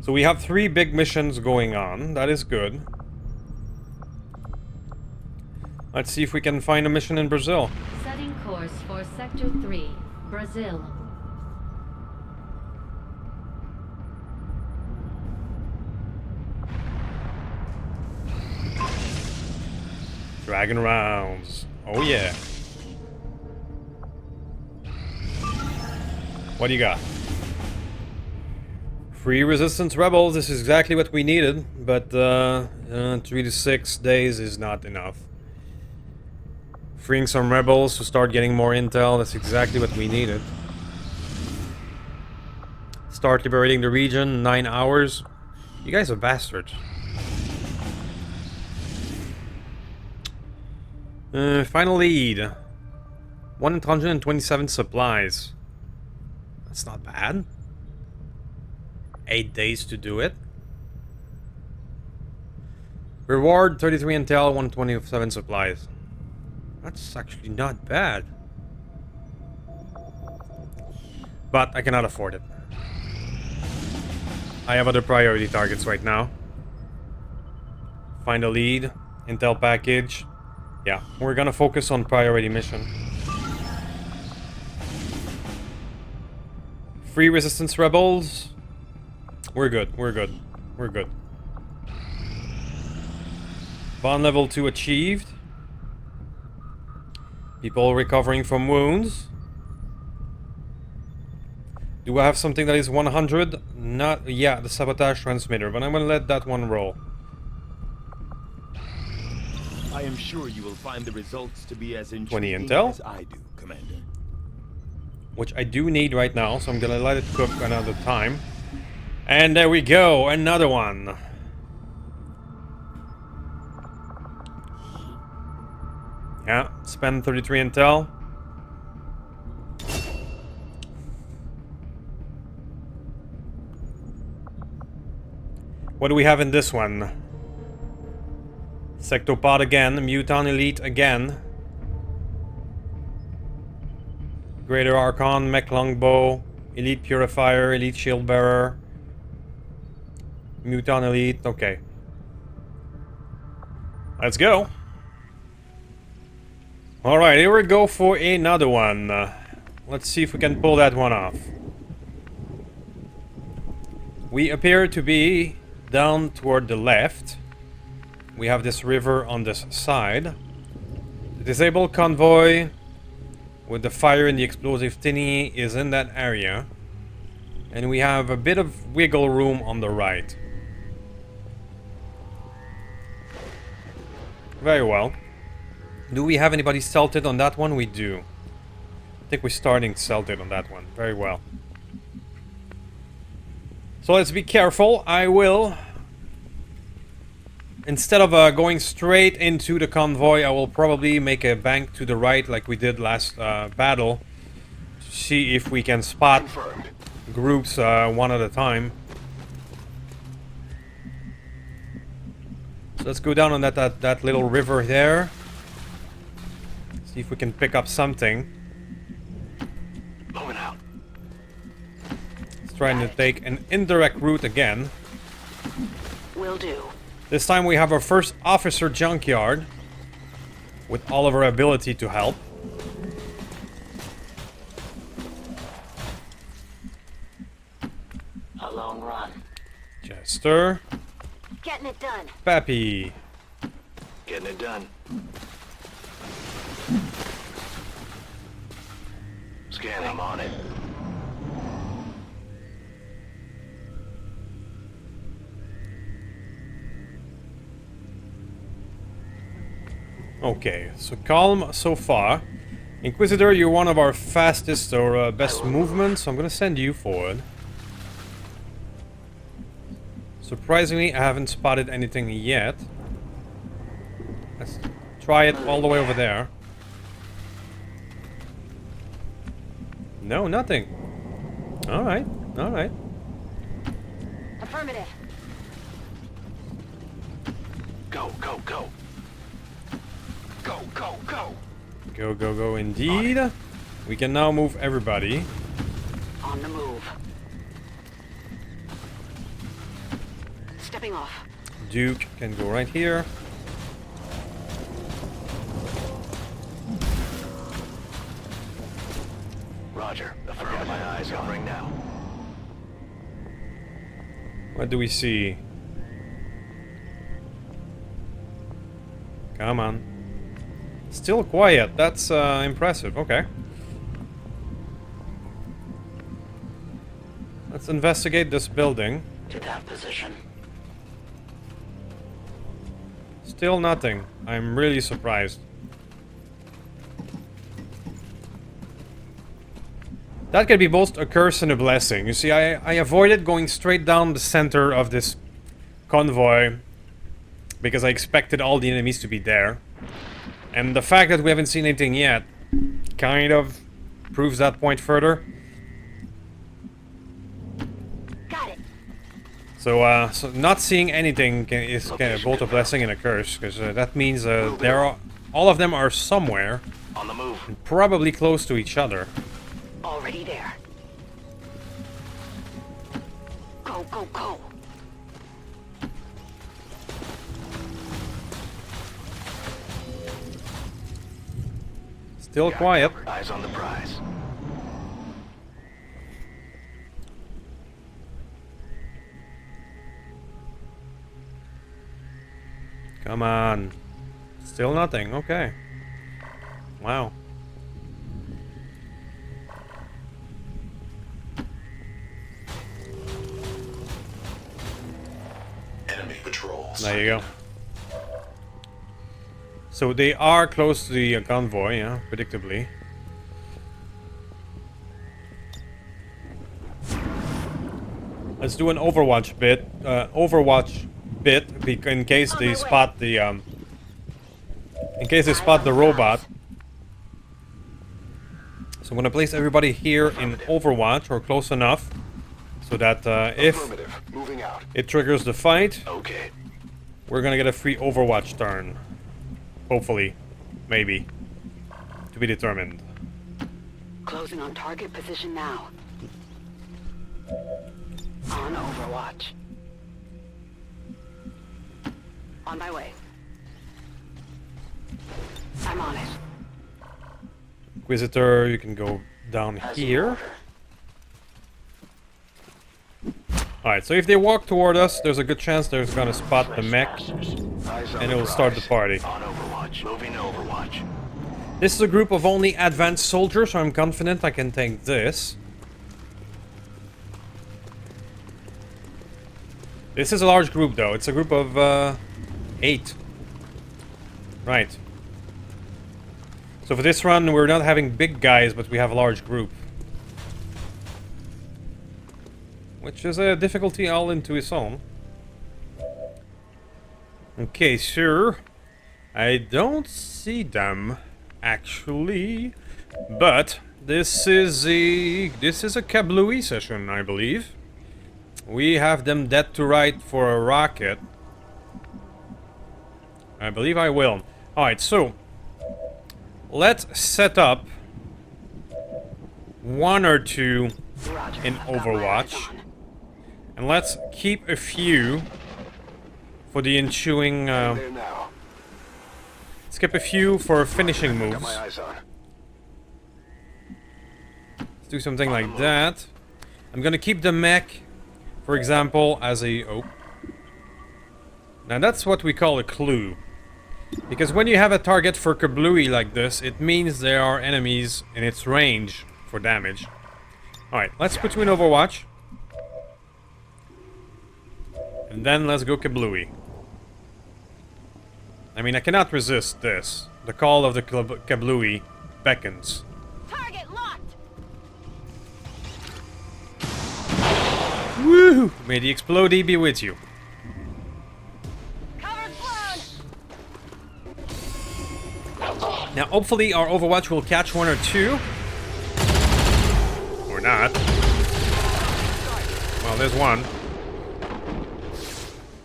So we have 3 big missions going on. That is good. Let's see if we can find a mission in Brazil. Setting course for Sector 3, Brazil. Dragon rounds. Oh yeah. What do you got? Free resistance rebels. This is exactly what we needed, but 3 to 6 days is not enough. Freeing some rebels to start getting more intel. That's exactly what we needed. Start liberating the region. 9 hours. You guys are bastards. Final lead. 127 supplies. That's not bad. 8 days to do it. Reward 33 intel, 127 supplies. That's actually not bad. But I cannot afford it. I have other priority targets right now. Find a lead. Intel package. Yeah, we're gonna focus on priority mission. Free resistance rebels. We're good, we're good, we're good. Bond level 2 achieved. People recovering from wounds. Do I have something that is 100? Not, yeah, the sabotage transmitter, but I'm gonna let that one roll. I am sure you will find the results to be as 20 intriguing intel. as I do, Commander. Which I do need right now, so I'm gonna let it cook another time. And there we go, another one. Yeah, spend 33 intel. What do we have in this one? Sectopod again, Muton Elite again. Greater Archon, Mech Longbow, Elite Purifier, Elite Shield Bearer. Muton Elite, okay. Let's go. Alright, here we go for another one. Let's see if we can pull that one off. We appear to be down toward the left. We have this river on this side. The disabled convoy with the fire and the explosive tinny is in that area. And we have a bit of wiggle room on the right. Very well. Do we have anybody stealthed on that one? We do. I think we're starting stealthed on that one. Very well. So let's be careful. I will... Instead of going straight into the convoy, I will probably make a bank to the right like we did last battle. To see if we can spot Confirmed. groups one at a time. So let's go down on that little river there. See if we can pick up something. Moving out. Let's try to take an indirect route again. Will do. This time we have our first officer junkyard with all of our ability to help. A long run. Jester. Getting it done. Pappy. Getting it done. Scanning. I'm on it. Okay, so calm so far. Inquisitor, you're one of our fastest or best movements, so I'm gonna send you forward. Surprisingly, I haven't spotted anything yet. Let's try it all the way over there. No, nothing. Alright, alright. Affirmative. Go, go, go. Go, go, go. Go, go, go, indeed. We can now move everybody. On the move. Stepping off. Duke can go right here. Roger. I've got my eyes covering now. What do we see? Come on. Still quiet. That's impressive. Okay. Let's investigate this building. To that position. Still nothing. I'm really surprised. That could be both a curse and a blessing. You see, I avoided going straight down the center of this convoy because I expected all the enemies to be there. And the fact that we haven't seen anything yet kind of proves that point further. Got it. So, so not seeing anything is kind of both a blessing and a curse, because that means all of them are somewhere, On the move. and probably close to each other. Already there. Go, go, go. Still quiet. Eyes on the prize. Come on. Still nothing. Okay. Wow. Enemy patrols. There you go. So they are close to the convoy, yeah, predictably. Let's do an Overwatch bit. In case they spot the robot. So I'm gonna place everybody here in Overwatch or close enough, so that if Affirmative. Moving out. it triggers the fight, Okay. we're gonna get a free Overwatch turn. Hopefully. Maybe. To be determined. Closing on target position now. On Overwatch. On my way. I'm on it. Inquisitor, you can go down here. Alright, so if they walk toward us, there's a good chance they're gonna spot the mech, Eyes on and the it will start the prize. party. On Overwatch. Moving to Overwatch. This is a group of only advanced soldiers, so I'm confident I can take this. This is a large group, though. It's a group of 8. Right. So for this run, we're not having big guys, but we have a large group. Which is a difficulty all into its own. Okay, sure. I don't see them, actually. But this is a kablooey session, I believe. We have them dead to right for a rocket. I believe I will. Alright, so let's set up 1 or 2 Roger. in I've got my eyes Overwatch. on. And let's keep a few for the ensuing. There now. Skip a few for finishing Got moves. my eyes on. Let's do something like that. I'm gonna keep the mech, for example, as a. Oh. Now that's what we call a clue. Because when you have a target for kablooey like this, it means there are enemies in its range for damage. Alright, let's put you in Overwatch. And then let's go kablooey. I mean, I cannot resist this. The call of the kablooey beckons. Target locked. Woo! May the explodey be with you. Cover blown. Now, hopefully our Overwatch will catch 1 or 2. Or not. Well, there's one.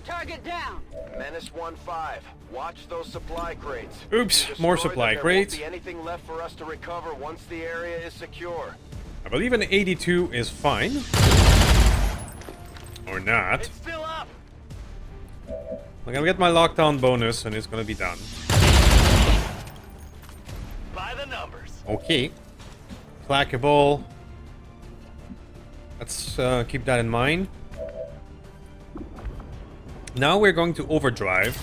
Target down. Menace 1-5. Watch those supply crates. Oops, If you more destroy supply them, crates. There won't be anything left for us to recover once the area is secure. I believe an 82 is fine. Or not. It's still up. I'm gonna get my lockdown bonus and it's gonna be done. By the numbers. Okay. Clackable. Let's keep that in mind. Now we're going to overdrive.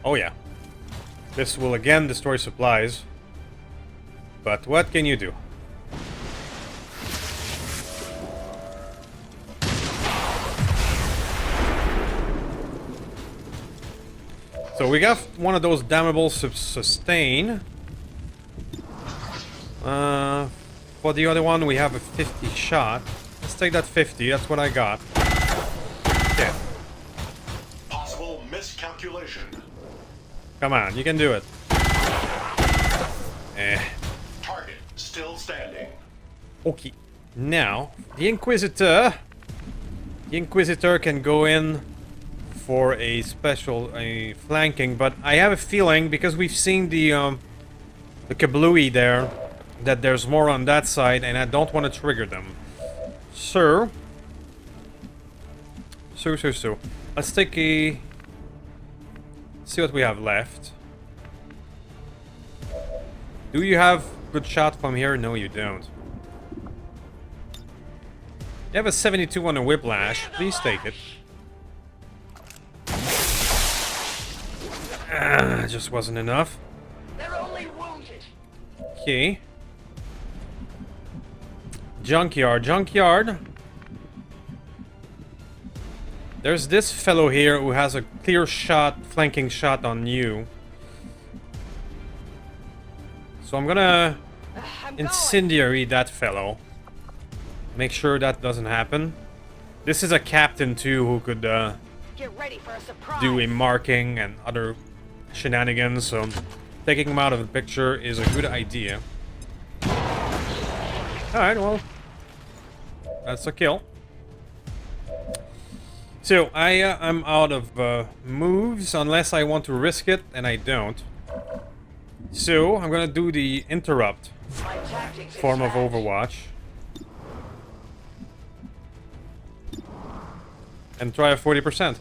Oh yeah. This will again destroy supplies. But what can you do? So we got one of those damnable sustain. For the other one, we have a 50 shot. Let's take that 50. That's what I got. Okay. Possible miscalculation. Come on, you can do it. Target still standing. Okay. Now, the Inquisitor. The Inquisitor can go in for a special flanking, but I have a feeling because we've seen the kablooey there that there's more on that side, and I don't want to trigger them. So, let's take a see what we have left. Do you have good shot from here? No, you don't. You have a 72 on a whiplash. Please take it. Just wasn't enough. They're only wounded. Okay. Junkyard. There's this fellow here who has a clear shot, flanking shot on you. So I'm gonna incendiary that fellow. Make sure that doesn't happen. This is a captain too who could Get ready for a surprise. do a marking and other shenanigans, so taking him out of the picture is a good idea. Alright, well, that's a kill. So, I'm out of moves unless I want to risk it, and I don't. So, I'm gonna do the interrupt My tactics form of advantage. Overwatch. And try a 40%.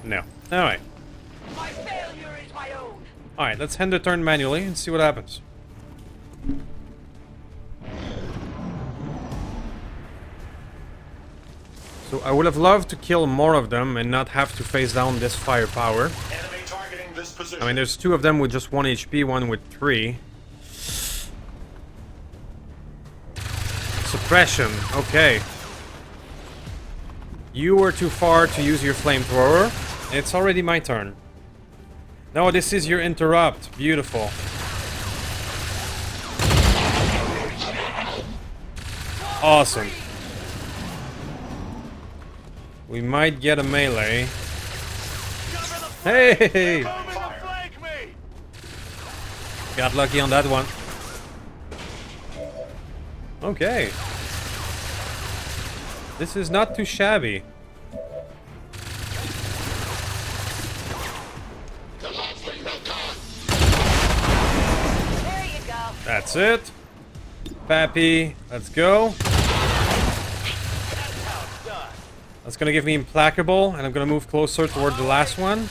No. Alright. My failure is my own. Alright, let's end the turn manually and see what happens. So I would have loved to kill more of them and not have to face down this firepower. Enemy targeting this position. I mean, there's two of them with just 1 HP, one with 3. Suppression, okay. You were too far to use your flamethrower. It's already my turn. No, this is your interrupt. Beautiful. Awesome. We might get a melee. Hey! Got lucky on that one. Okay. This is not too shabby. There you go. That's it. Pappy, let's go. That's gonna give me implacable, and I'm gonna move closer toward the last one.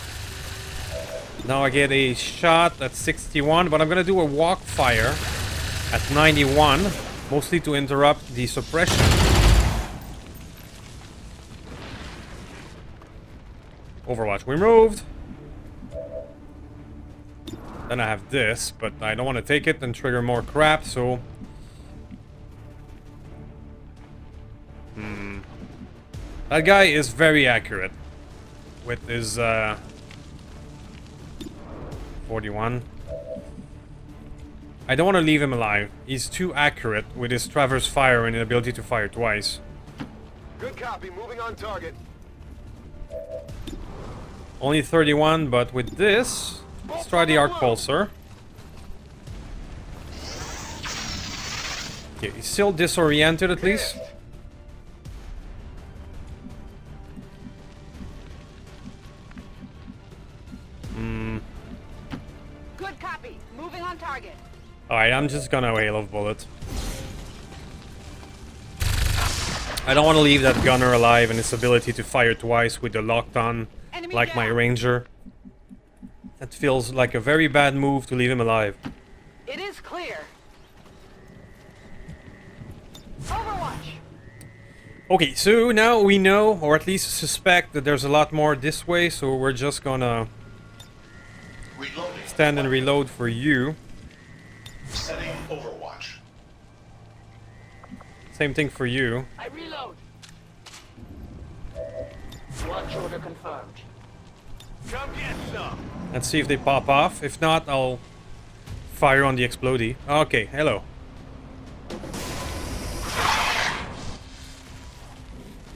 Now I get a shot at 61, but I'm gonna do a walk fire at 91, mostly to interrupt the suppression. Overwatch removed. Then I have this, but I don't want to take it and trigger more crap, so... That guy is very accurate with his 41. I don't want to leave him alive. He's too accurate with his traverse fire and the ability to fire twice. Good copy. Moving on target. Only 31, but with this, let's try the arc pulsar. Okay, he's still disoriented at least. Good copy. Moving on target. Alright, I'm just gonna hail of bullets. I don't want to leave that gunner alive and its ability to fire twice with the locked on, Enemy like my down. ranger. That feels like a very bad move to leave him alive. It is clear. Overwatch. Okay, so now we know, or at least suspect, that there's a lot more this way, so we're just gonna Reloading. stand and reload for you. Setting Overwatch. Same thing for you. I reload. Watch order confirmed. Come get some. Let's see if they pop off. If not, I'll fire on the explodey. Okay, hello.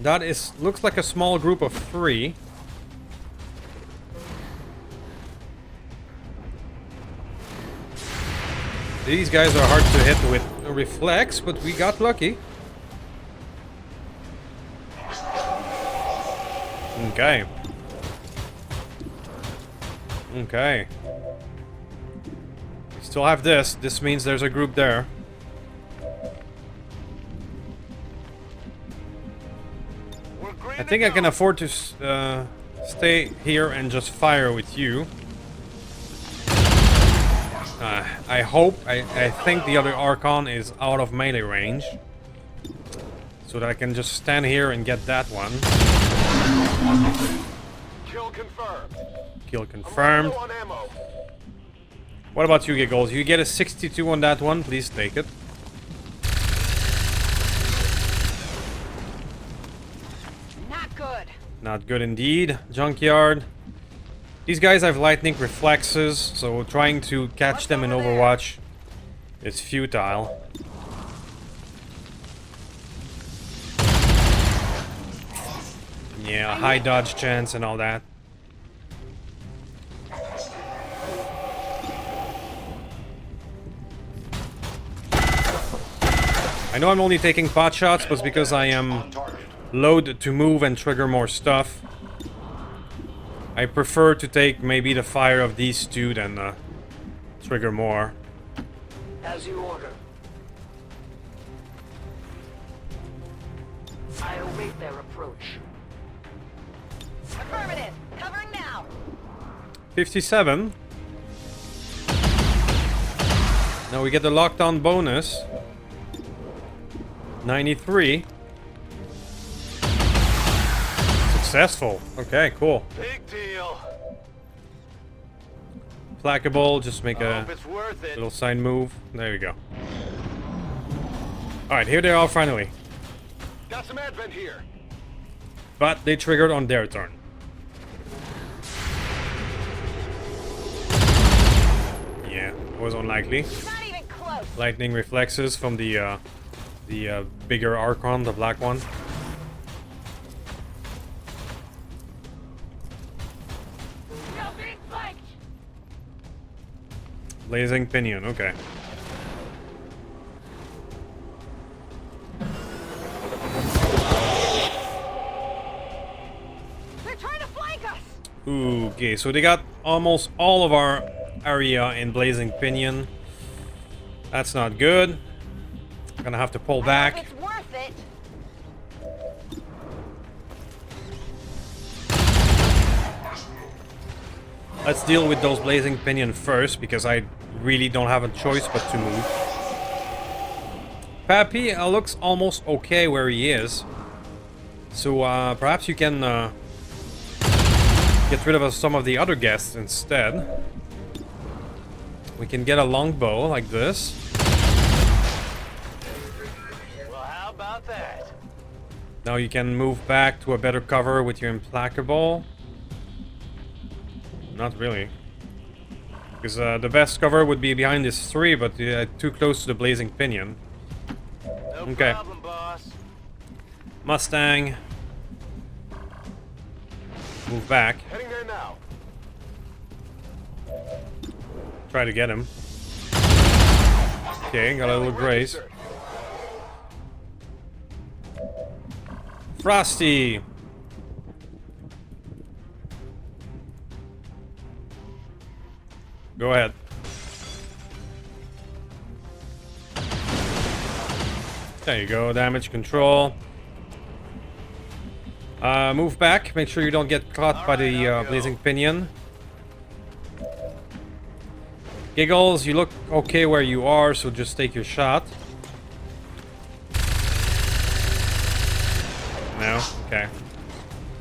That looks like a small group of 3. These guys are hard to hit with a reflex, but we got lucky. Okay. Okay. We still have this. This means there's a group there. We're green I think I can afford to stay here and just fire with you. I hope, I think the other Archon is out of melee range. So that I can just stand here and get that one. Kill confirmed. Kill confirmed. Low on ammo. What about you, Giggles? You get a 62 on that one, please take it. Not good. Not good indeed. Junkyard. These guys have lightning reflexes, so trying to catch them in Overwatch is futile. Yeah, high dodge chance and all that. I know I'm only taking pot shots, but it's because I am On target. loath to move and trigger more stuff. I prefer to take maybe the fire of these two than trigger more. As you order. I await their approach. Affirmative. Covering now. 57. Now we get the lockdown bonus. 93. Successful. Okay, cool. Big deal. Placable, just make a Hope it's worth it. little side move. There you go. Alright, here they are finally. Got some advent here. But they triggered on their turn. Yeah, it was unlikely. Not even close. Lightning reflexes from the bigger Archon, the black one. No being flanked. Blazing Pinion, okay. They're trying to flank us. Ooh, okay, so they got almost all of our area in Blazing Pinion. That's not good. Gonna have to pull back. It's worth it. Let's deal with those Blazing Pinion first, because I really don't have a choice but to move. Pappy looks almost okay where he is. So perhaps you can get rid of some of the other guests instead. We can get a longbow like this. Well, how about that? Now you can move back to a better cover with your implacable. Not really. Because the best cover would be behind this 3, but too close to the Blazing Pinion. No Okay. problem, boss. Mustang. Move back. Heading there now. Try to get him. Okay, got a little grace. Registered. Frosty. Go ahead. There you go, damage control. Move back, make sure you don't get caught by the blazing pinion. Giggles, you look okay where you are, so just take your shot. No? Okay.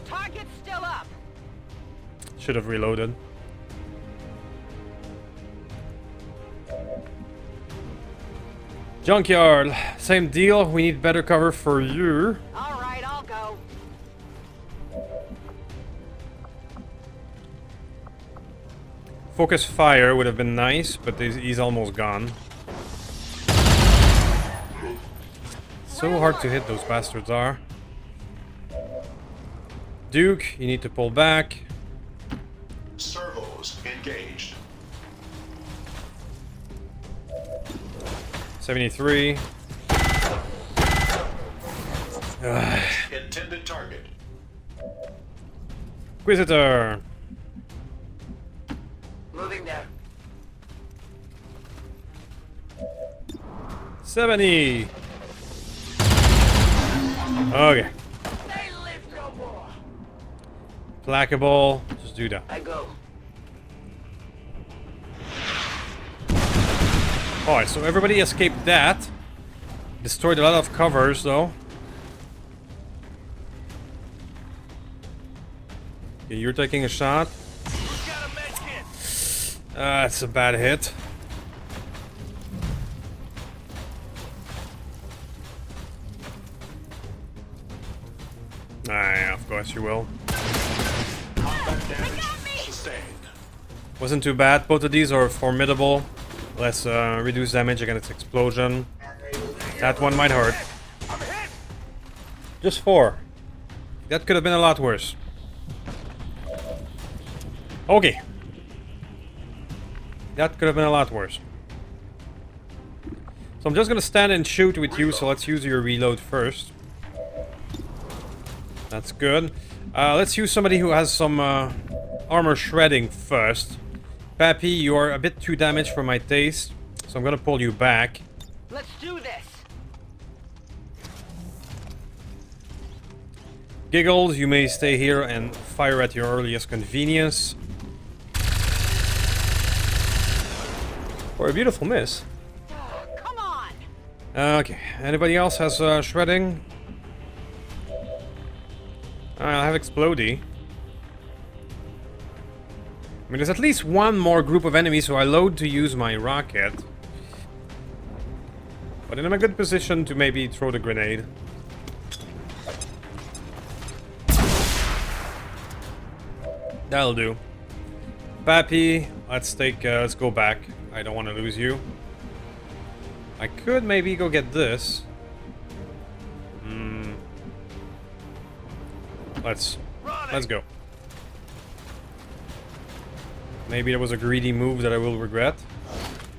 Target's still up. Should have reloaded. Junkyard, same deal. We need better cover for you. All right, I'll go. Focus fire would have been nice, but he's almost gone. So hard to hit, those bastards are. Duke, you need to pull back. Servos engaged. 73. Intended target. Inquisitor. Moving there. 70. Okay. Placable. Just do that. I go. Alright, so everybody escaped that. Destroyed a lot of covers, though. Okay, you're taking a shot. That's a bad hit. Ah, yeah, of course you will. Combat damage sustained. Wasn't too bad. Both of these are formidable. Less reduced damage against explosion. That one might hurt. Just 4. That could have been a lot worse. Okay. That could have been a lot worse. So I'm just gonna stand and shoot with you, so let's use your reload first. That's good. Let's use somebody who has some armor shredding first. Pappy, you are a bit too damaged for my taste, so I'm gonna pull you back. Let's do this. Giggles, you may stay here and fire at your earliest convenience. For a beautiful miss. Come on. Okay, anybody else has shredding? I'll have explodey. I mean, there's at least one more group of enemies, so I load to use my rocket. But I'm in a good position to maybe throw the grenade. That'll do. Pappy, let's go back. I don't want to lose you. I could maybe go get this. Let's go. Maybe it was a greedy move that I will regret.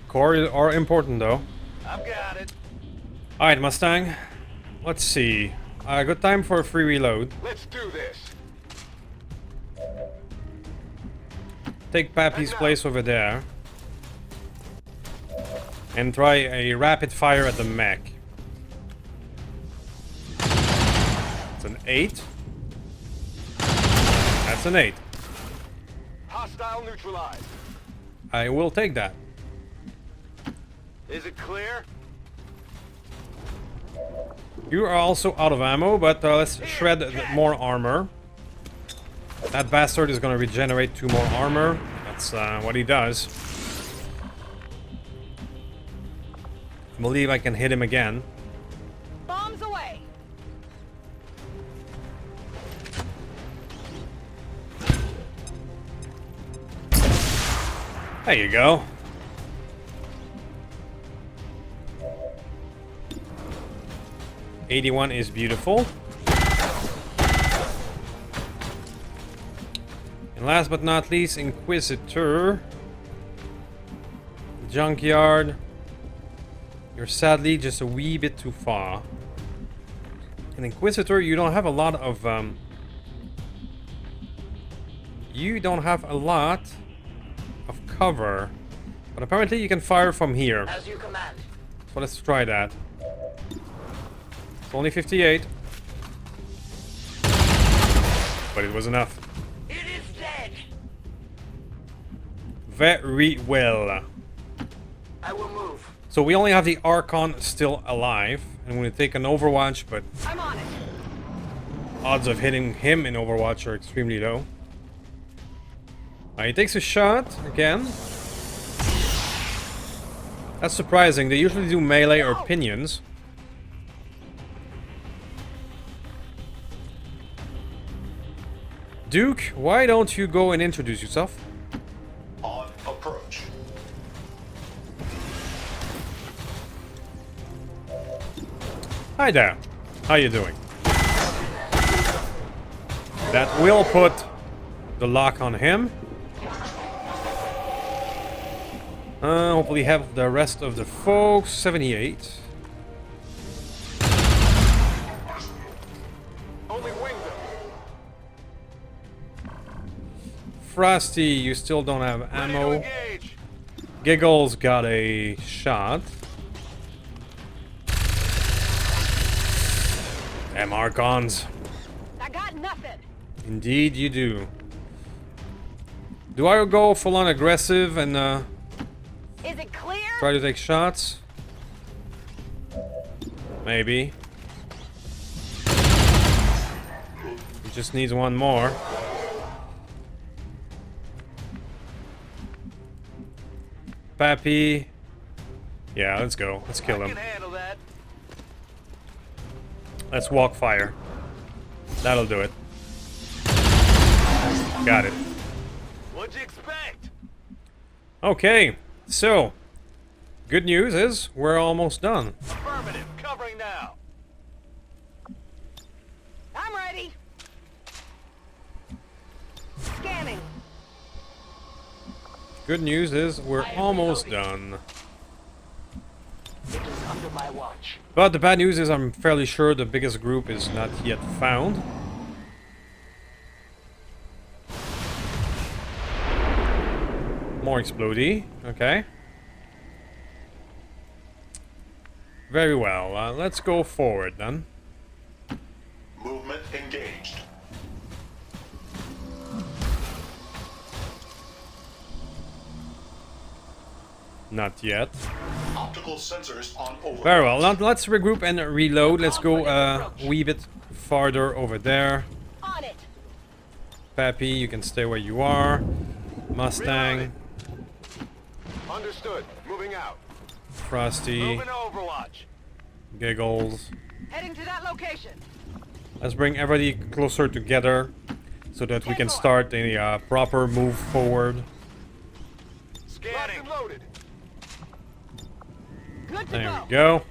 Core are important though. I've got it. Alright, Mustang. Let's see. Good time for a free reload. Let's do this. Take Pappy's place over there. And try a rapid fire at the mech. It's an 8. That's an 8. Hostile neutralized. I will take that. Is it clear? You are also out of ammo, but let's shred more armor. That bastard is going to regenerate 2 more armor. That's what he does. I believe I can hit him again. Bombs away. There you go. '81 is beautiful. And last but not least, Inquisitor. Junkyard. You're sadly just a wee bit too far. An Inquisitor, you don't have a lot of you don't have a lot of cover, but apparently you can fire from here. As you command. So let's try that. It's only 58, but it was enough. It is dead. Very well. I will move. So we only have the Archon still alive, and we're gonna take an Overwatch, but I'm on it. odds of hitting him in Overwatch are extremely low. He takes a shot again. That's surprising. They usually do melee or pinions. Duke, why don't you go and introduce yourself? On approach. Hi there. How you doing? That will put the lock on him. Hopefully have the rest of the folks. 78. Only wing them. Frosty, you still don't have Ready to ammo. engage. Giggles got a shot. Damn Archons. I got nothing. Indeed you do. Do I go full on aggressive and Is it clear? try to take shots? Maybe. He just needs one more. Pappy. Yeah, let's go. Let's kill I him. can handle that. Let's walk fire. That'll do it. Got it. What'd you expect? Okay, so good news is we're almost done. Affirmative. Covering now. I'm ready. Scanning. Good news is we're almost done. It is under my watch. But the bad news is I'm fairly sure the biggest group is not yet found. More explodey. Okay. Very well. Let's go forward then. Movement engaged. Not yet. Optical sensors on over. Very well. Now let's regroup and reload. Let's go a wee bit farther over there. On it. Pappy, you can stay where you are. Mustang, Understood. Moving out. Frosty, Moving to Overwatch. Giggles. Heading to that location. Let's bring everybody closer together so that we can start a proper move forward. Scanning. Loaded. Good to There go. we go.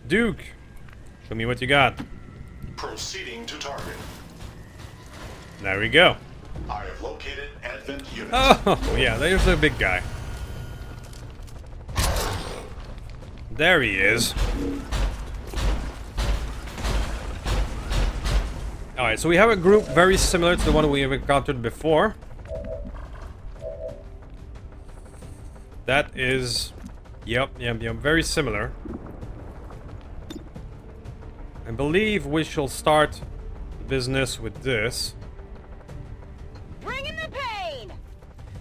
Duke, show me what you got. Proceeding to target. There we go. I have located advent unit. Oh, yeah, there's the big guy. There he is. Alright, so we have a group very similar to the one we have encountered before. That is... Yep, very similar. I believe we shall start business with this. Bring in the pain.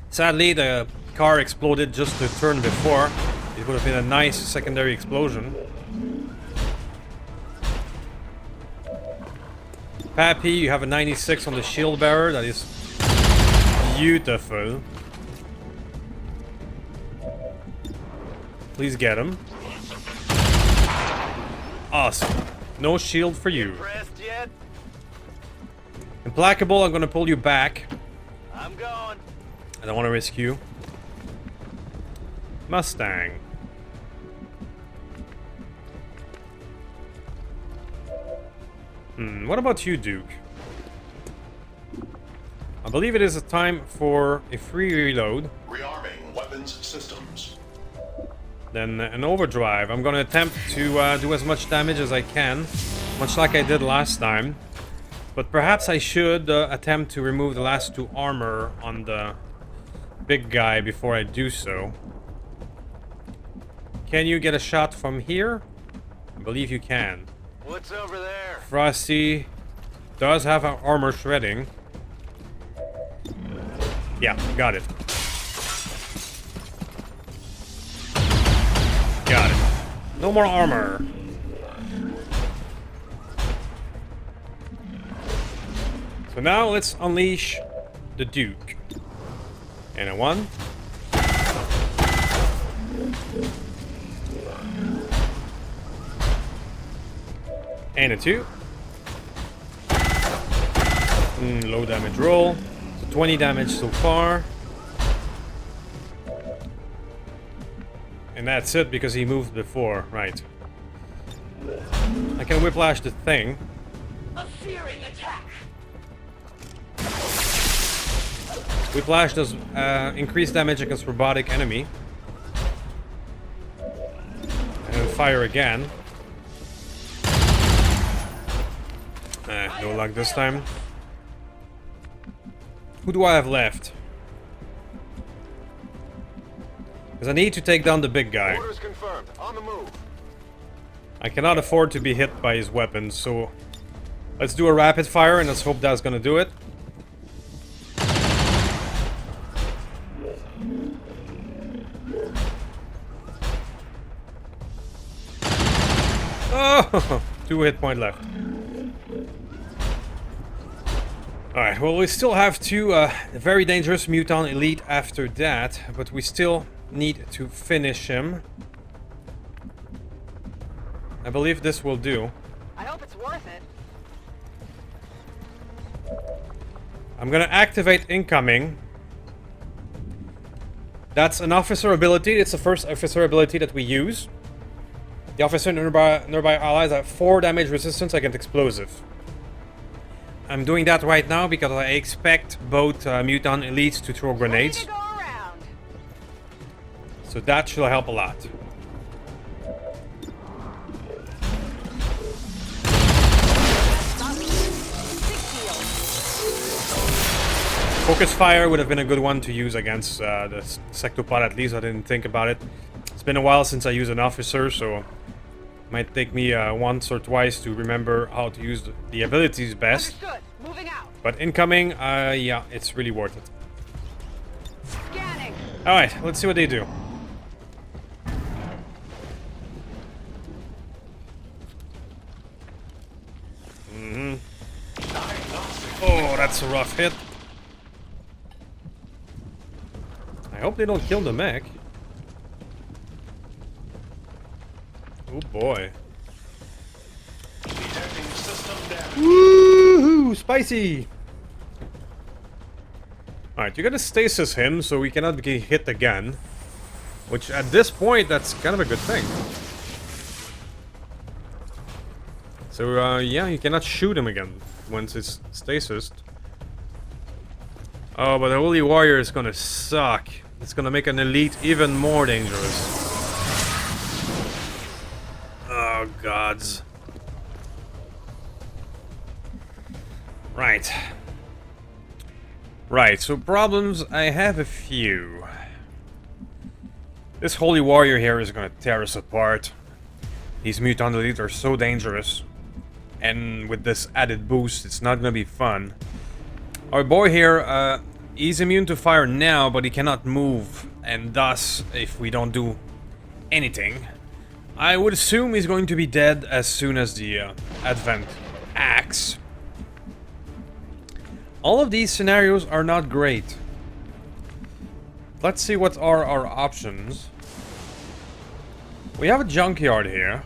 Sadly, the car exploded just the turn before. It would have been a nice secondary explosion. Pappy, you have a 96 on the shield bearer. That is beautiful. Please get him. Awesome. No shield for you. Pressed yet? Implacable, I'm gonna pull you back. I'm going. I don't want to risk you. Mustang. What about you, Duke? I believe it is a time for a free reload. Rearming weapons systems. Then an overdrive. I'm gonna attempt to do as much damage as I can, much like I did last time. But perhaps I should attempt to remove the last 2 armor on the big guy before I do so. Can you get a shot from here? I believe you can. What's over there? Frosty does have our armor shredding. Yeah, got it. Got it. No more armor. So now let's unleash the Duke. And a 1. And a 2. Low damage roll. So 20 damage so far. And that's it because he moved before, right. I can whiplash the thing. A searing attack. Whiplash does increase damage against robotic enemy. And fire again. No luck this time. Who do I have left? Because I need to take down the big guy. Orders confirmed. On the move. I cannot afford to be hit by his weapons, so let's do a rapid fire and let's hope that's gonna do it. Oh, 2 hit point left. Alright, well, we still have 2 very dangerous mutant elite after that, but we still need to finish him. I believe this will do. I hope it's worth it. I'm gonna activate incoming. That's an officer ability. It's the first officer ability that we use. The officer and nearby allies have 4 damage resistance against explosive. I'm doing that right now because I expect both mutant elites to throw grenades. Ready to go around. So that should help a lot. Focus fire would have been a good one to use against the sectopod, at least. I didn't think about it. It's been a while since I used an officer, so it might take me once or twice to remember how to use the abilities best. Understood. Moving out. But incoming, yeah, it's really worth it. Scanning. Alright, let's see what they do. Oh, that's a rough hit. I hope they don't kill the mech. Oh boy. Detecting system damage. Woohoo! Spicy! Alright, you gotta stasis him so we cannot get hit again. Which, at this point, that's kind of a good thing. So, yeah, you cannot shoot him again once it's stasis. Oh, but the Holy Warrior is gonna suck. It's gonna make an elite even more dangerous. Oh, gods. Right. Right, so problems, I have a few. This Holy Warrior here is gonna tear us apart. These mutant elites are so dangerous. And with this added boost, it's not gonna be fun. Our boy here, he's immune to fire now, but he cannot move. And thus, if we don't do anything, I would assume he's going to be dead as soon as the Advent axe. All of these scenarios are not great. Let's see what are our options. We have a junkyard here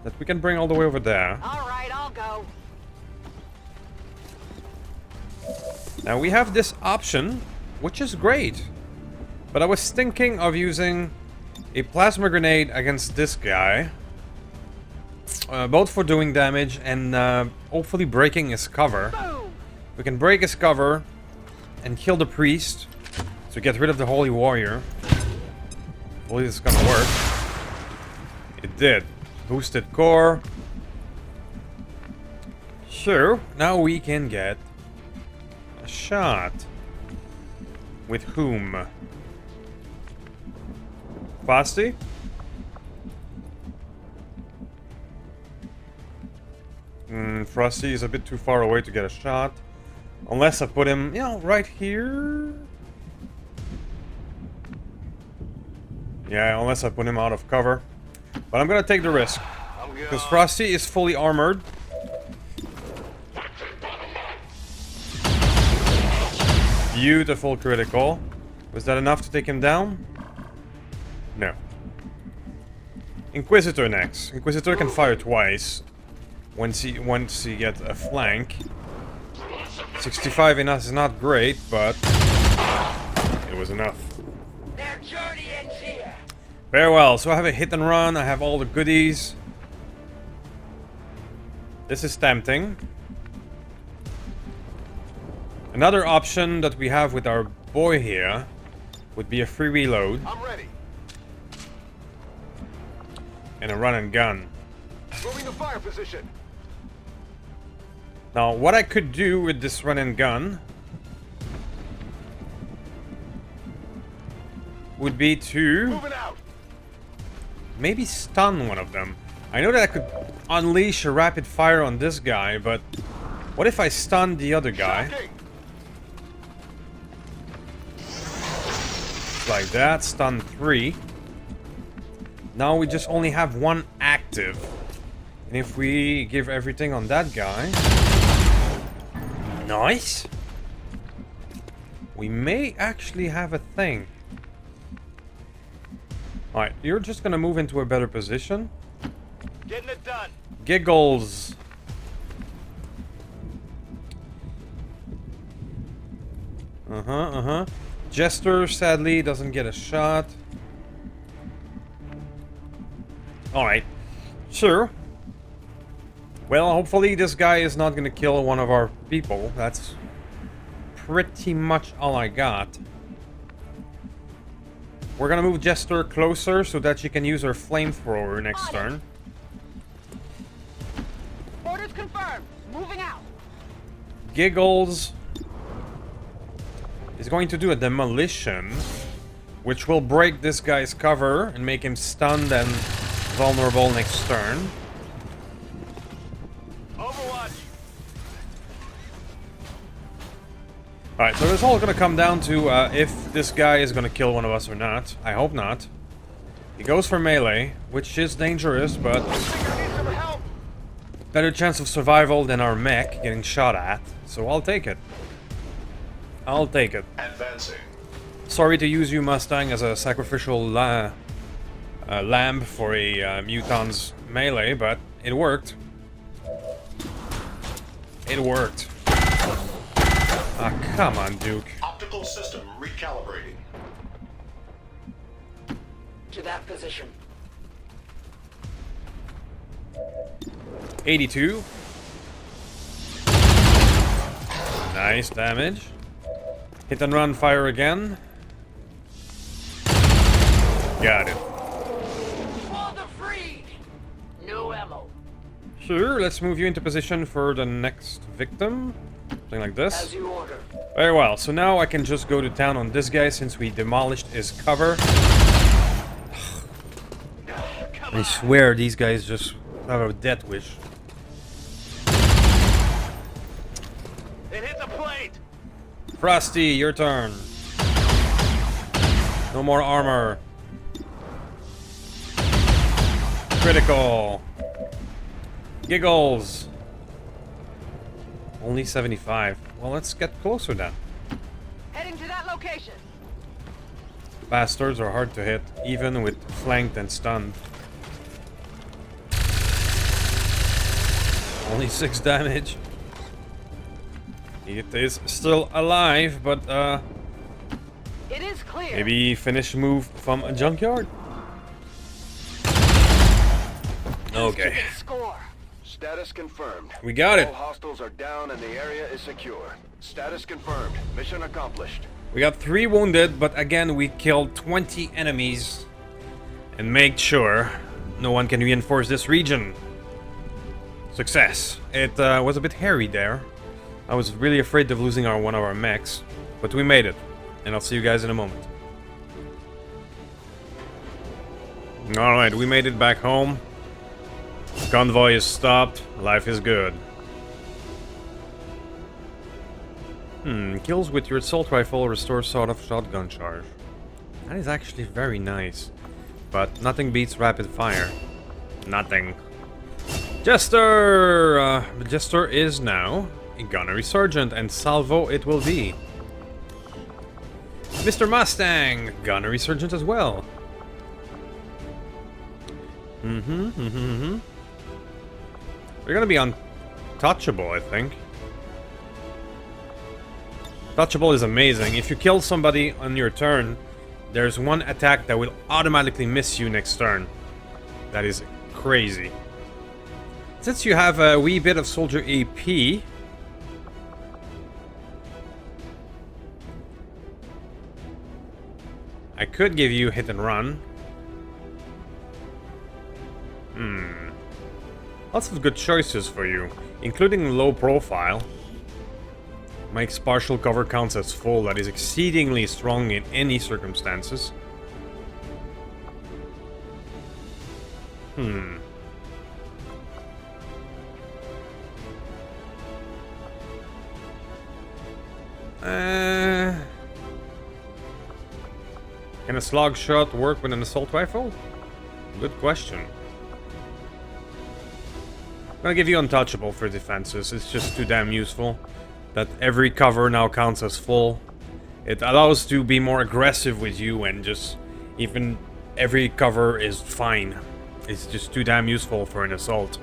that we can bring all the way over there. All right, I'll go. Now we have this option, which is great. But I was thinking of using a plasma grenade against this guy. Both for doing damage and hopefully breaking his cover. Boom. We can break his cover and kill the priest to get rid of the holy warrior. Hopefully this is gonna work. It did. Boosted core. Sure, now we can get a shot. With whom? Fasti? Frosty is a bit too far away to get a shot. Unless I put him, you know, right here. Yeah, unless I put him out of cover. But I'm gonna take the risk. Because Frosty is fully armored. Beautiful critical. Was that enough to take him down? No. Inquisitor next. Inquisitor can fire twice. Once he gets a flank. 65 in us is not great, but it was enough. Very well, so I have a hit and run, I have all the goodies. This is tempting. Another option that we have with our boy here would be a free reload. I'm ready. And a run and gun. Moving to fire position. Now, what I could do with this run and gun would be to Moving out. maybe stun one of them. I know that I could unleash a rapid fire on this guy, but what if I stun the other guy? Shocking. Like that, stun 3. Now we just only have one active. And if we give everything on that guy... Nice! We may actually have a thing. Alright, you're just gonna move into a better position. Getting it done. Giggles! Jester, sadly, doesn't get a shot. Alright. Sure. Well, hopefully this guy is not gonna kill one of our people. That's pretty much all I got. We're gonna move Jester closer so that she can use her flamethrower next turn. Orders confirmed. Moving out. Giggles is going to do a demolition, which will break this guy's cover and make him stunned and vulnerable next turn. Overwatch. Alright, so it's all gonna come down to if this guy is gonna kill one of us or not. I hope not. He goes for melee, which is dangerous, but better chance of survival than our mech getting shot at. So I'll take it. I'll take it. Advancing. Sorry to use you, Mustang, as a sacrificial lamb for a mutant's melee, but it worked. It worked. Ah, come on, Duke. Optical system recalibrating. To that position. 82. Nice damage. Hit and run, fire again. Got it. For the freed. No ammo. Sure, let's move you into position for the next victim. Something like this. As you order. Very well, so now I can just go to town on this guy since we demolished his cover. I swear these guys just have a death wish. It hit the plate. Frosty, your turn. No more armor. Critical. Giggles. Only 75. Well, let's get closer then. Heading to that location. Bastards are hard to hit, even with flanked and stunned. Only 6 damage. It is still alive, but It is clear. maybe finish move from a junkyard? Okay. Score. Status confirmed. We got it. All hostiles are down and the area is secure. Status confirmed. Mission accomplished. We got 3 wounded, but again, we killed 20 enemies and made sure no one can reinforce this region. Success. It was a bit hairy there. I was really afraid of losing one of our mechs, but we made it. And I'll see you guys in a moment. Alright, we made it back home. Convoy is stopped. Life is good. Kills with your assault rifle restore sort of shotgun charge. That is actually very nice. But nothing beats rapid fire. Nothing. Jester! Jester is now a gunnery sergeant, and salvo it will be. Mr. Mustang! Gunnery sergeant as well. We're gonna be untouchable, I think. Touchable is amazing. If you kill somebody on your turn, there's one attack that will automatically miss you next turn. That is crazy. Since you have a wee bit of soldier AP, I could give you hit and run. Lots of good choices for you, including low profile. Makes partial cover counts as full, that is exceedingly strong in any circumstances. Can a slug shot work with an assault rifle? Good question. I'm gonna give you untouchable for defenses, it's just too damn useful. That every cover now counts as full. It allows to be more aggressive with you, and just even every cover is fine. It's just too damn useful for an assault.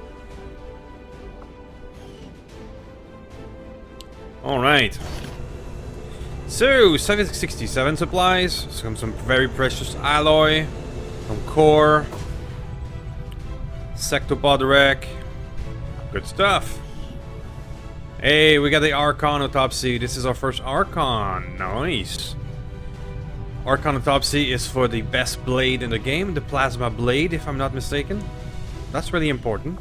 Alright. So, 767 supplies, some very precious alloy, some core, sectopod wreck, good stuff. Hey, we got the Archon Autopsy. This is our first Archon. Nice. Archon Autopsy is for the best blade in the game, the Plasma Blade, if I'm not mistaken. That's really important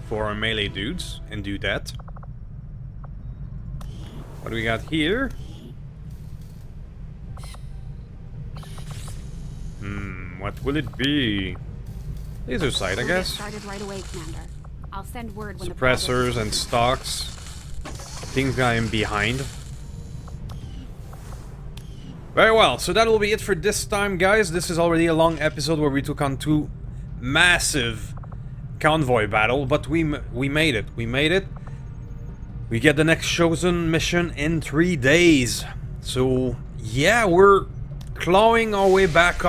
for our melee dudes, and do that. What do we got here? What will it be? Laser sight, I guess. Started right away, Commander. I'll send word when Suppressors and stocks. Things I am behind. Very well, so that will be it for this time, guys. This is already a long episode where we took on 2 massive convoy battle, but we made it. We made it. We get the next chosen mission in 3 days. So yeah, we're clawing our way back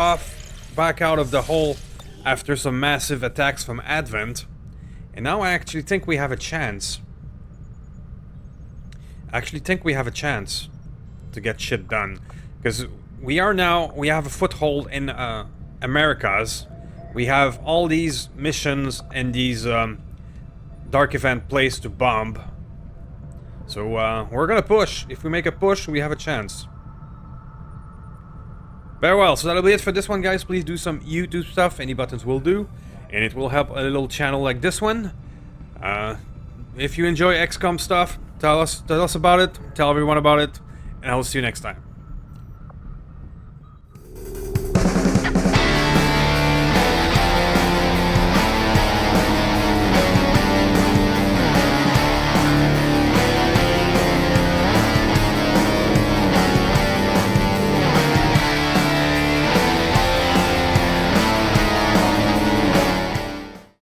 out of the hole after some massive attacks from Advent, and now I actually think we have a chance. To get shit done, because we have a foothold in Americas. We have all these missions and these dark event place to bomb. So we're gonna push. If we make a push, we have a chance. Very well, so that'll be it for this one, guys. Please do some YouTube stuff. Any buttons will do, and it will help a little channel like this one. If you enjoy XCOM stuff, tell us about it, tell everyone about it, and I will see you next time.